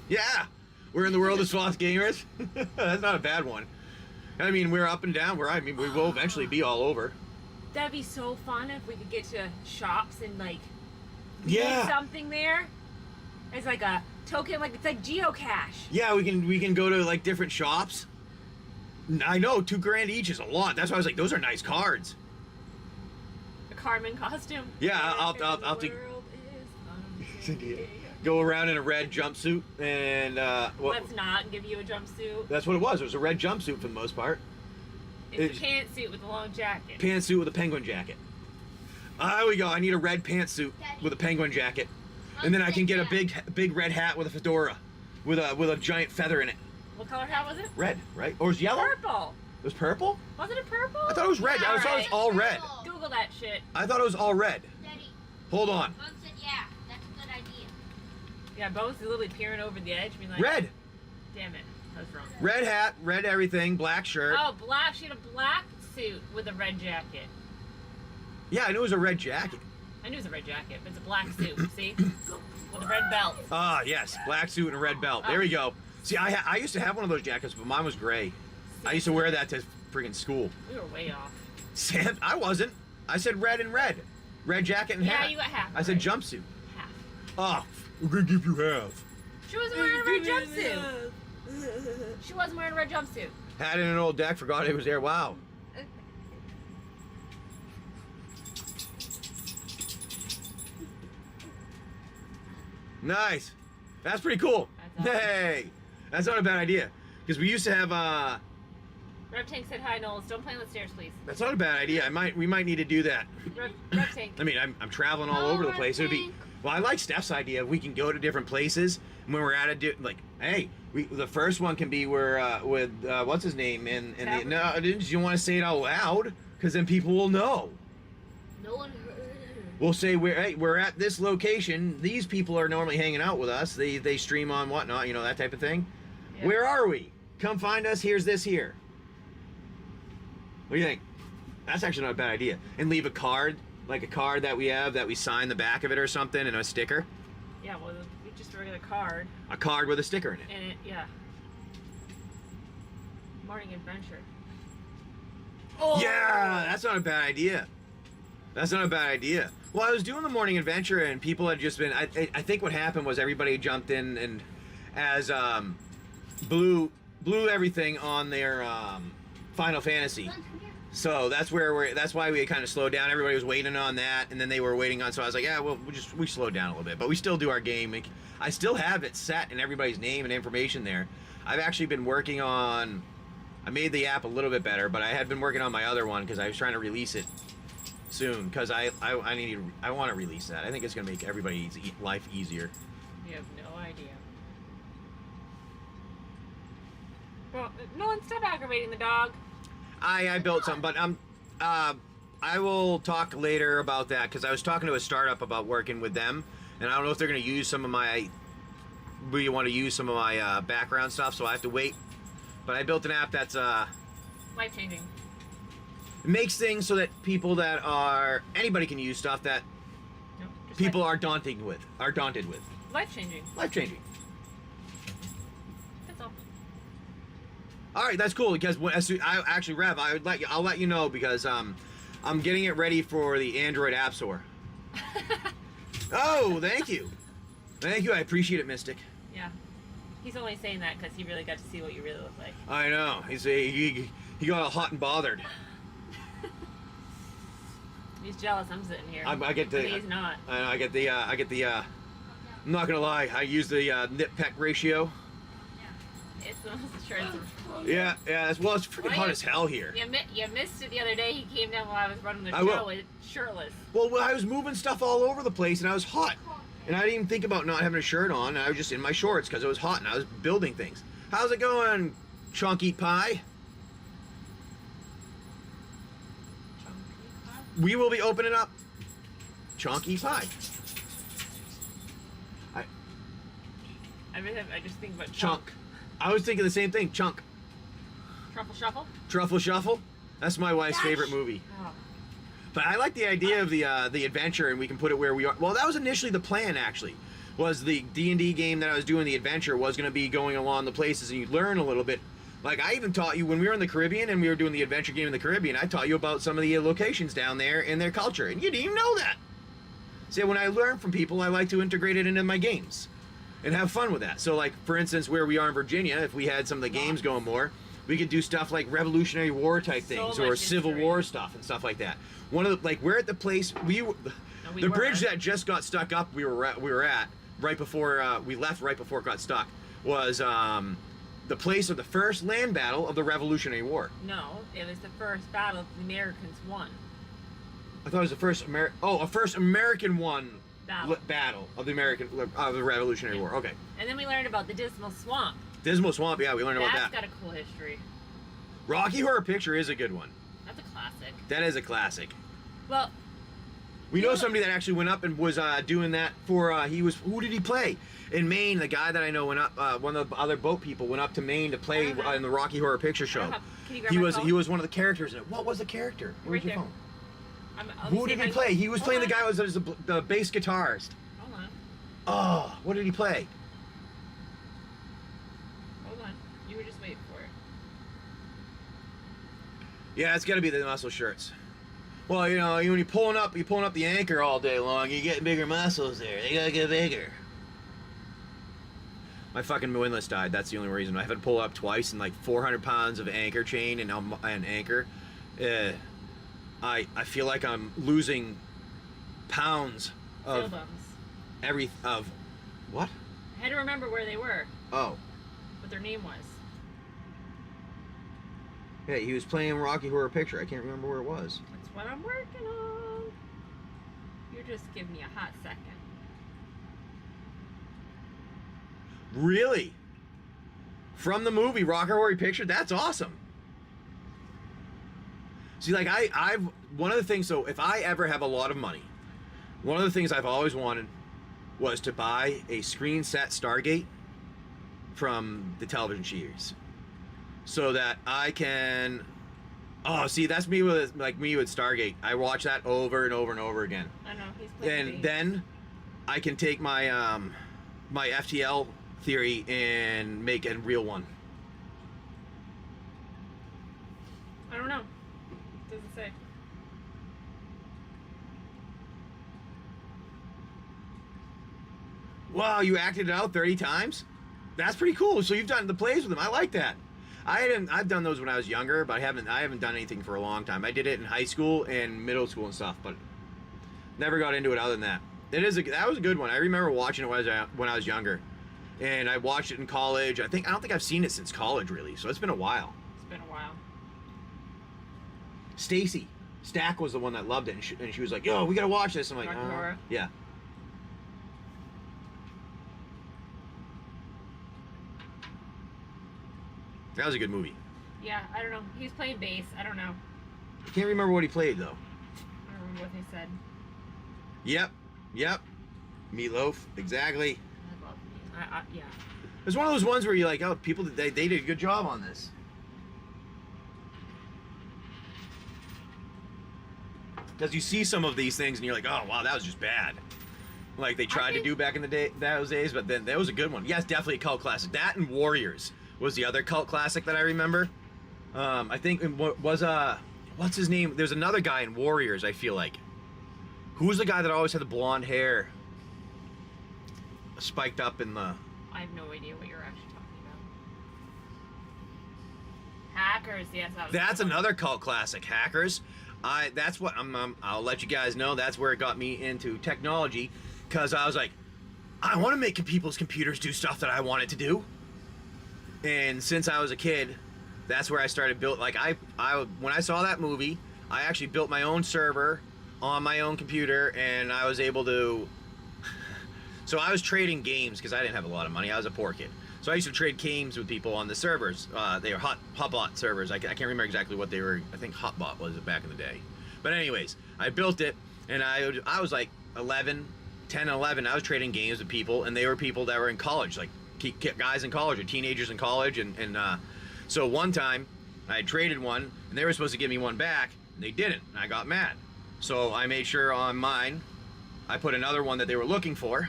Yeah, we're in the world of FoSGamers. That's not a bad one. I mean, we're up and down. We will eventually be all over. That'd be so fun if we could get to shops and like Yeah. get something there. It's like a token, like it's like geocache. Yeah, we can go to like different shops. I know, $2,000 each is a lot. That's why I was like, those are nice cards. A Carmen costume. Yeah, I'll The take- world is unfair. Go around in a red jumpsuit and Let's not give you a jumpsuit. that's what it was. It was a red jumpsuit for the most part. It's a pantsuit with a long jacket. Pantsuit with a penguin jacket. There we go. I need a red pantsuit with a penguin jacket, and then I can get a big red hat with a fedora, with a giant feather in it. What color hat was it? Red, right? Or was it yellow? Purple. It was purple? Wasn't it purple? I thought it was red. I thought it was all red. Google that shit. I thought it was all red. Daddy, Hold on. Mom said, yeah, that's a good idea. Yeah, Bo's literally peering over the edge, being like, Red. Damn it, I was wrong. Red hat, red everything, black shirt. Oh, black. She had a black suit with a red jacket. Yeah, I knew it was a red jacket. I knew it was a red jacket, but it's a black suit. See, with a red belt. Ah, yes, black suit and a red belt. There we go. See, I used to have one of those jackets, but mine was gray. I used to wear that to freaking school. We were way off. Sam, I wasn't. I said red and red. Red jacket and Yeah, hat. you got half. I said right. jumpsuit. Half. Oh, we're gonna give you half. She wasn't wearing a red jumpsuit. She wasn't wearing a red jumpsuit. Had it in an old deck, forgot it was there. Wow. Nice. That's pretty cool. That's awesome. Hey, that's not a bad idea. Because we used to have Rev Tank said hi, Knowles. Don't play on the stairs, please. that's not a bad idea. We might need to do that. Rev Tank. I mean, I'm traveling all over the place. It would be. Well, I like Steph's idea. We can go to different places and when we're at hey, the first one can be where with what's his name and Tavern? no, didn't you want to say it out loud? Because then people will know. No one heard. We'll say we're at this location. These people are normally hanging out with us. They stream on whatnot, that type of thing. Yeah. Where are we? Come find us. Here's this here. What do you think? That's actually not a bad idea. And leave a card, like a card that we have that we sign the back of it or something, and a sticker. Yeah, well, just a regular card. A card with a sticker in it. And it, yeah. Morning adventure. Oh. Yeah, that's not a bad idea. That's not a bad idea. Well, I was doing the morning adventure, and people had just been. I think what happened was everybody jumped in and as blew everything on their Final Fantasy. So that's why we kind of slowed down. Everybody was waiting on that, and then they were waiting on. So I was like, yeah, well, we slowed down a little bit, but we still do our game. I still have it set and everybody's name and information there. I've actually been working on. I made the app a little bit better, but I had been working on my other one because I was trying to release it soon because I want to release that. I think it's gonna make everybody's life easier. You have no idea. Well, Nolan, stop aggravating the dog. I built something, but I will talk later about that because I was talking to a startup about working with them, and I don't know if they're going to use some of my. We want to use some of my background stuff, so I have to wait. But I built an app that's Life changing. makes things so that people that are anybody can use stuff that No, just people are daunted with. Life changing. Life changing. That's all. All right, that's cool because Rev, I'll let you know because I'm getting it ready for the Android App Store. Oh, thank you, I appreciate it, Mystic. Yeah. He's only saying that because he really got to see what you really look like. I know. He got all hot and bothered. He's jealous. I'm sitting here. I get the. But he's not. I know. I get the. I'm not gonna lie. I use the nip-peck ratio. It's the most true. Yeah. It's freaking hot as hell here. You missed it the other day. He came down while I was running the I show will. with shirtless. Well, I was moving stuff all over the place and I was hot, and I didn't even think about not having a shirt on. And I was just in my shorts because it was hot and I was building things. How's it going, Chunky Pie? We will be opening up Chunky Pie. I just think about Chunk. I was thinking the same thing. Chunk. Truffle Shuffle? Truffle Shuffle. That's my wife's favorite movie. Oh. But I like the idea of the adventure, and we can put it where we are. Well, that was initially the plan, actually. Was the D&D game that I was doing, the adventure, was going to be going along the places, and you learn a little bit. Like, I even taught you, when we were in the Caribbean, and we were doing the adventure game in the Caribbean, I taught you about some of the locations down there and their culture, and you didn't even know that. See, when I learn from people, I like to integrate it into my games and have fun with that. So, like, for instance, where we are in Virginia, if we had some of the games going more, we could do stuff like Revolutionary War type things, or Civil War stuff and stuff like that. One of the, like, we're at the place, the bridge that just got stuck up we were at right before we left, right before it got stuck, was the place of the first land battle of the Revolutionary War. No, it was the first battle the Americans won. I thought it was the first a first American won Battle of the Revolutionary War. Okay. And then we learned about the Dismal Swamp. Dismal Swamp, yeah, we learned about that. That's got a cool history. Rocky Horror Picture is a good one. That's a classic. That is a classic. Well, we know somebody that actually went up and was doing that for, who did he play? In Maine, the guy that I know went up, one of the other boat people went up to Maine to play in the Rocky Horror Picture Show. Can you grab my phone? He was one of the characters in it. What was the character? Where's your phone? Who did he play? He was playing the guy who was the bass guitarist. Hold on. Oh, what did he play? Hold on. You were just waiting for it. Yeah, it's got to be the muscle shirts. Well, you know, when you're pulling up the anchor all day long, you're getting bigger muscles there. They gotta get bigger. My fucking windlass died. That's the only reason. I had to pull up twice, and like 400 pounds of anchor chain and anchor. I feel like I'm losing pounds of what? I had to remember where they were. Oh. What their name was. Yeah, he was playing Rocky Horror Picture. I can't remember where it was. That's what I'm working on. You just give me a hot second. Really? From the movie Rocky Horror Picture? That's awesome. See, like, I've one of the things, so if I ever have a lot of money, one of the things I've always wanted was to buy a screen set Stargate from the television series, so that I can. Oh, see, that's me with Stargate. I watch that over and over and over again. I know he's playing. And then I can take my my FTL theory and make a real one. I don't know. Doesn't say. Wow, you acted it out 30 times? That's pretty cool. So you've done the plays with them. I like that. I've done those when I was younger, but I haven't done anything for a long time. I did it in high school and middle school and stuff, but never got into it other than that. That was a good one. I remember watching it when I was younger. And I watched it in college. I don't think I've seen it since college, really. So it's been a while. It's been a while. Stacy Stack was the one that loved it, and she was like, "Yo, we gotta watch this." I'm like, yeah. That was a good movie. Yeah, I don't know. He's playing bass. I don't know. I can't remember what he played, though. I don't remember what they said. Yep. Meatloaf, exactly. I love me. Yeah. It's one of those ones where you're like, oh, people, they did a good job on this. Because you see some of these things and you're like, oh, wow, that was just bad. Like they tried to do back in the day, those days, but then that was a good one. Yes, definitely a cult classic. That and Warriors was the other cult classic that I remember. I think it was what's his name? There's another guy in Warriors, I feel like. Who was the guy that always had the blonde hair? Spiked up in the... I have no idea what you're actually talking about. Hackers, yes. That's another cult classic, Hackers. That's what I'll let you guys know. That's where it got me into technology, because I was like, I want to make people's computers do stuff that I wanted to do. And since I was a kid, that's where I started build. Like when I saw that movie, I actually built my own server on my own computer, and I was able to. So I was trading games because I didn't have a lot of money. I was a poor kid. So I used to trade games with people on the servers. They were Hotbot servers. I can't remember exactly what they were. I think Hotbot was it back in the day. But anyways, I built it, and I was like 10, 11. I was trading games with people, and they were people that were in college, like guys in college or teenagers in college. And so one time, I had traded one, and they were supposed to give me one back, and they didn't, and I got mad. So I made sure on mine, I put another one that they were looking for,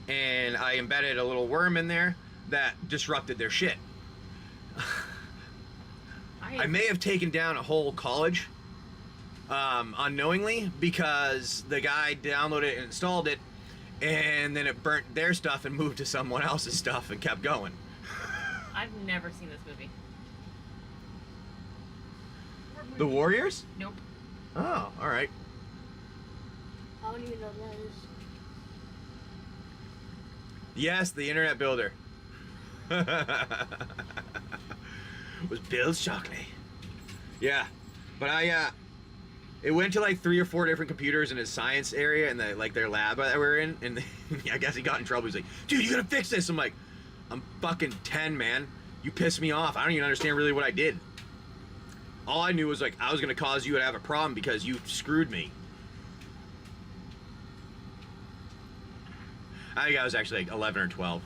and I embedded a little worm in there that disrupted their shit. I may have taken down a whole college unknowingly because the guy downloaded it and installed it, and then it burnt their stuff and moved to someone else's stuff and kept going. I've never seen this movie. The Warriors? Nope. Oh, all right. I don't even know what that is. Yes, the Internet Builder. Was Bill Shockley. Yeah, but it went to like 3 or 4 different computers in his science area and their lab that we're in, and I guess he got in trouble. He's like, dude, you gotta fix this. I'm like, I'm fucking 10, man. You pissed me off. I don't even understand really what I did. All I knew was like I was gonna cause you to have a problem because you screwed me. I think I was actually like 11 or 12.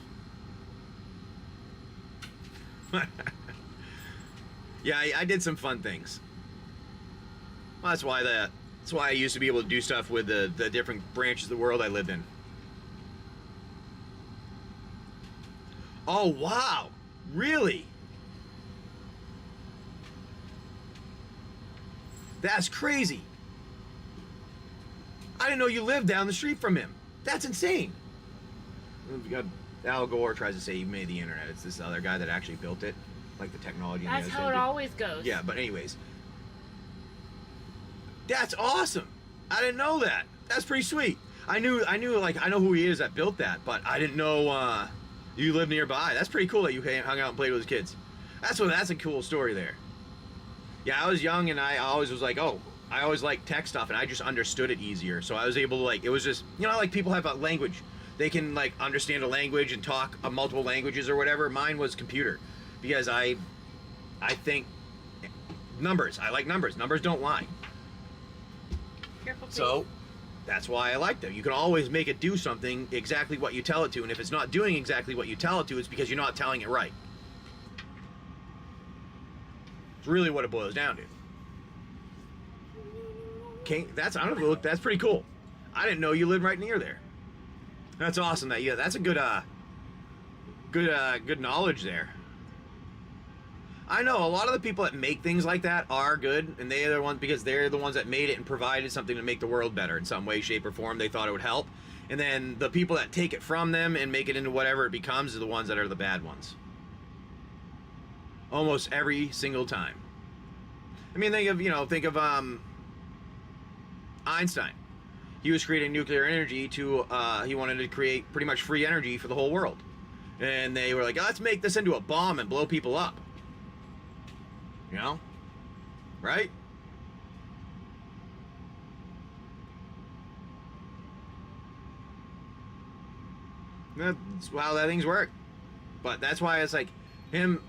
Yeah, I did some fun things. Well, that's why I used to be able to do stuff with the different branches of the world I lived in. Oh, wow. Really? That's crazy. I didn't know you lived down the street from him. That's insane. Al Gore tries to say he made the internet. It's this other guy that actually built it. Like the technology. That's how it always goes. Yeah, but anyways. That's awesome. I didn't know that. That's pretty sweet. I know who he is that built that, but I didn't know you live nearby. That's pretty cool that you hung out and played with his kids. That's a cool story there. Yeah, I was young and I always was like, oh, I always liked tech stuff and I just understood it easier. So I was able to it was just, like people have a language. They can like understand a language and talk multiple languages or whatever. Mine was computer. Because I think numbers. I like numbers. Numbers don't lie. Careful, please. So that's why I like them. You can always make it do something exactly what you tell it to, and if it's not doing exactly what you tell it to, it's because you're not telling it right. It's really what it boils down to. Okay, that's pretty cool. I didn't know you lived right near there. That's awesome. That's a good knowledge there. I know a lot of the people that make things like that are good, and they're the ones because they're the ones that made it and provided something to make the world better in some way, shape, or form. They thought it would help, and then the people that take it from them and make it into whatever it becomes are the ones that are the bad ones. Almost every single time. I mean, think of Einstein. He was creating nuclear energy he wanted to create pretty much free energy for the whole world, and they were like, let's make this into a bomb and blow people up. Right? That's how that things work. But that's why it's like it's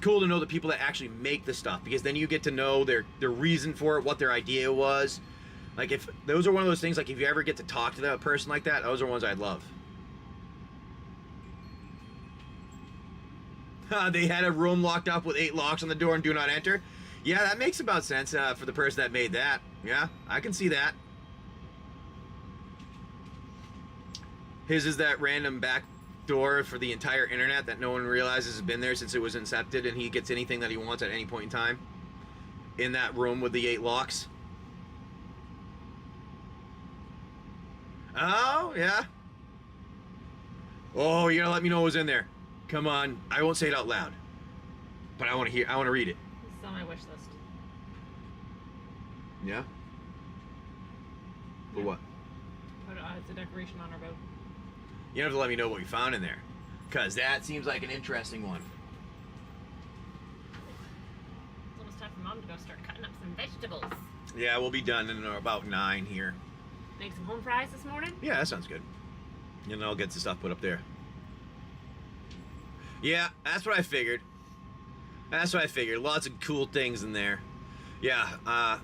cool to know the people that actually make the stuff, because then you get to know their reason for it, what their idea was. Like, if those are one of those things, like if you ever get to talk to that person like that, those are ones I'd love. They had a room locked up with 8 locks on the door and do not enter. Yeah, that makes about sense for the person that made that. Yeah, I can see that. His is that random back door for the entire internet that no one realizes has been there since it was incepted, and he gets anything that he wants at any point in time in that room with the 8 locks. Oh, yeah. Oh, you gotta let me know what was in there. Come on. I won't say it out loud, but I want to read it. It's on my wish list. Yeah? For what? It's a decoration on our boat. You don't have to let me know what you found in there, because that seems like an interesting one. It's almost time for Mom to go start cutting up some vegetables. Yeah, we'll be done in about 9 here. Make some home fries this morning? Yeah, that sounds good. And then I'll get the stuff put up there. Yeah, that's what I figured. Lots of cool things in there. Yeah,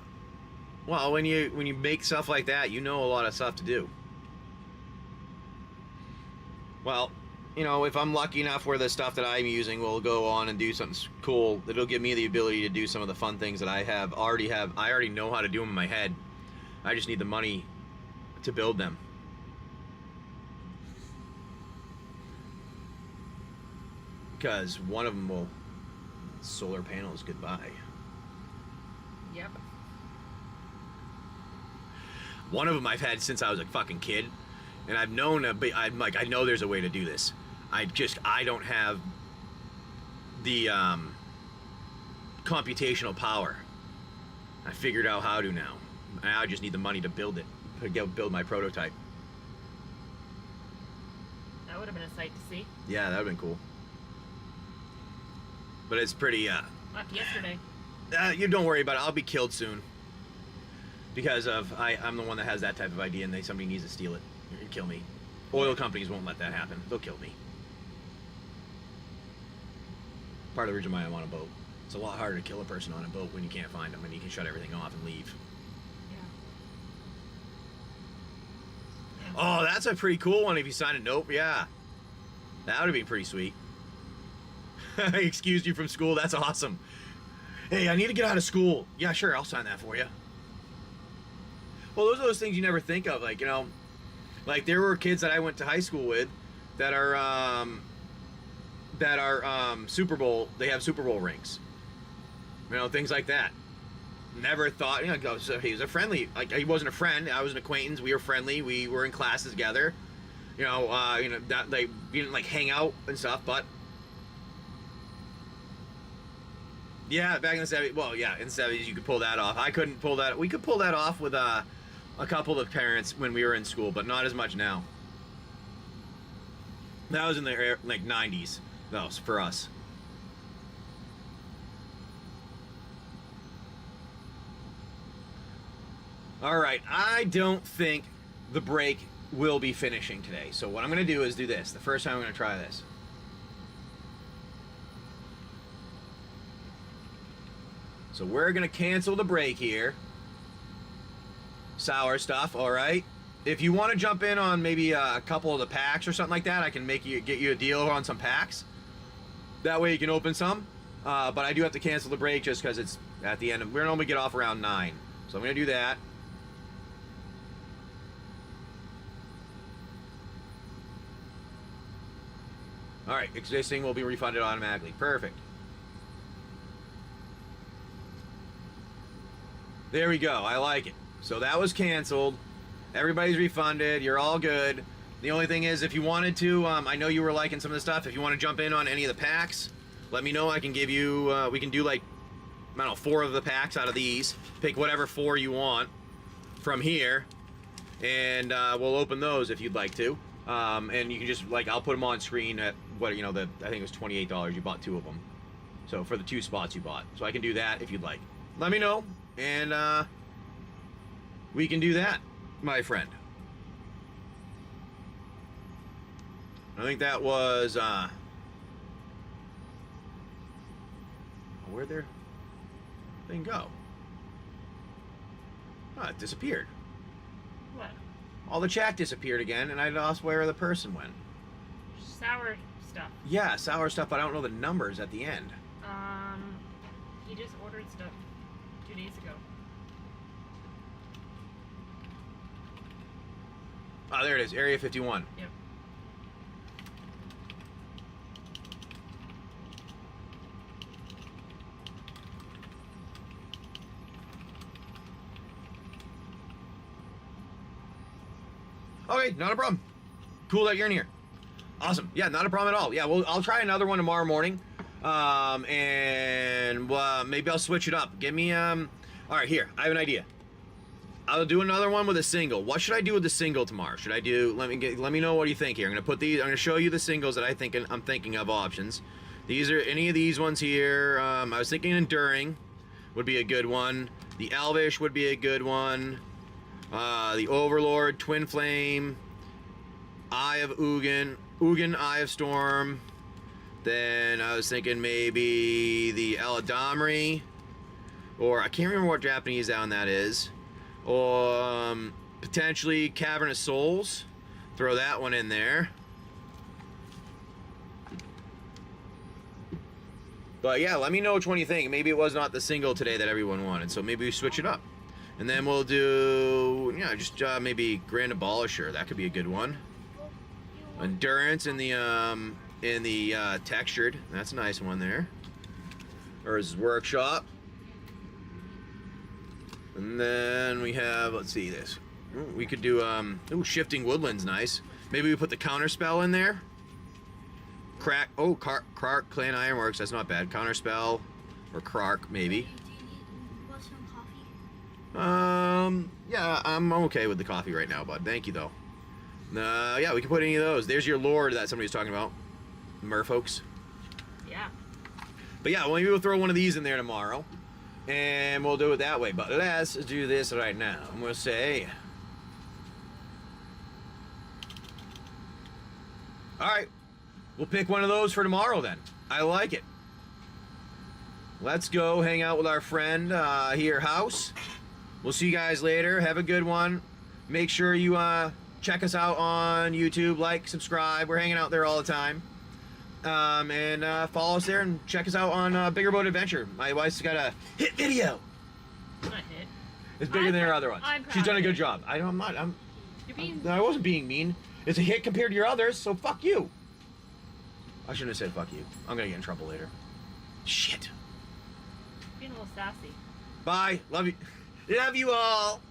well, when you make stuff like that, you know a lot of stuff to do. Well, you know, if I'm lucky enough where the stuff that I'm using will go on and do something cool, it'll give me the ability to do some of the fun things that I already know how to do them in my head. I just need the money to build them. Because one of them will... Solar panels, goodbye. Yep. One of them I've had since I was a fucking kid, and I've known, I'm like, I know there's a way to do this. I don't have the computational power. I figured out how to now. I just need the money to build it, to build my prototype. That would have been a sight to see. Yeah, that would have been cool. But it's pretty, Left yesterday. You don't worry about it. I'll be killed soon. Because I'm the one that has that type of idea, and somebody needs to steal it and kill me. Oil companies won't let that happen. They'll kill me. Part of the reason why I'm on a boat. It's a lot harder to kill a person on a boat when you can't find them and you can shut everything off and leave. Yeah. Oh, that's a pretty cool one if you sign a note. Yeah. That would have been pretty sweet. I excused you from school. That's awesome. Hey, I need to get out of school. Yeah, sure. I'll sign that for you. Well, those are those things you never think of. Like, you know, like there were kids that I went to high school with that are Super Bowl. They have Super Bowl rings. You know, things like that. Never thought, you know, so he was a friendly, like he wasn't a friend. I was an acquaintance. We were friendly. We were in classes together. You know, that we didn't like hang out and stuff, but yeah, back in the 70s. Well, yeah, in the 70s you could pull that off. I couldn't pull that. We could pull that off with a couple of parents when we were in school, but not as much now. That was in the like 90s. That was for us. All right, I don't think the break will be finishing today. So what I'm going to do is do this. The first time I'm going to try this. So we're going to cancel the break here. Sour stuff, all right? If you want to jump in on maybe a couple of the packs or something like that, I can get you a deal on some packs. That way you can open some. But I do have to cancel the break just because it's at the end. We're normally get off around 9. So I'm going to do that. All right, existing will be refunded automatically. Perfect. There we go. I like it. So that was canceled. Everybody's refunded. You're all good. The only thing is, if you wanted to, I know you were liking some of the stuff. If you want to jump in on any of the packs, let me know. I can give you, we can do like, I don't know, 4 of the packs out of these. Pick whatever 4 you want from here. And we'll open those if you'd like to. And you can just, like, I'll put them on screen at, what, you know, I think it was $28. You bought 2 of them. So for the 2 spots you bought. So I can do that if you'd like. Let me know. And we can do that, my friend. I think that was where'd their thing go? Oh, it disappeared. What? All the chat disappeared again, and I lost where the person went. Sour stuff. Yeah, sour stuff, but I don't know the numbers at the end. He just ordered stuff 2 days ago. Oh, there it is, Area 51. Yep. Okay, not a problem. Cool that you're in here. Awesome. Yeah, not a problem at all. Yeah, well, I'll try another one tomorrow morning. And maybe I'll switch it up. Give me, all right, here. I have an idea. I'll do another one with a single. What should I do with the single tomorrow? Should I do, let me know what you think here. I'm going to put these, I'm going to show you the singles that I'm thinking of options. These are, any of these ones here, I was thinking Enduring would be a good one. The Elvish would be a good one. The Overlord, Twin Flame, Eye of Ugin, Eye of Storm. Then I was thinking maybe the Eladamri, or I can't remember what Japanese that is. Or potentially Cavern of Souls. Throw that one in there. But yeah, let me know which one you think. Maybe it was not the single today that everyone wanted, so maybe we switch it up. And then we'll do, yeah, just maybe Grand Abolisher. That could be a good one. Endurance in the textured. That's a nice one there. Or his workshop. And then we have, let's see this. We could do, Shifting Woodland's nice. Maybe we put the counter spell in there. Krark Clan Ironworks, that's not bad. Counter spell or Krark, maybe. Do you need some coffee? Yeah, I'm okay with the coffee right now, bud. Thank you, though. Yeah, we can put any of those. There's your lord that somebody was talking about. Merfolks. Yeah. But yeah, well, maybe we'll throw one of these in there tomorrow. And we'll do it that way. But let's do this right now. I'm going to say... Alright. We'll pick one of those for tomorrow then. I like it. Let's go hang out with our friend here, House. We'll see you guys later. Have a good one. Make sure you check us out on YouTube. Like, subscribe. We're hanging out there all the time. And follow us there and check us out on Bigger Boat Adventure. My wife's got a hit video. Not hit. It's bigger than her other ones. I'm proud She's done a of good you. job. You're being. I wasn't being mean. It's a hit compared to your others, so fuck you. I shouldn't have said fuck you. I'm gonna get in trouble later. Shit. Being a little sassy. Bye. Love you. Love you all.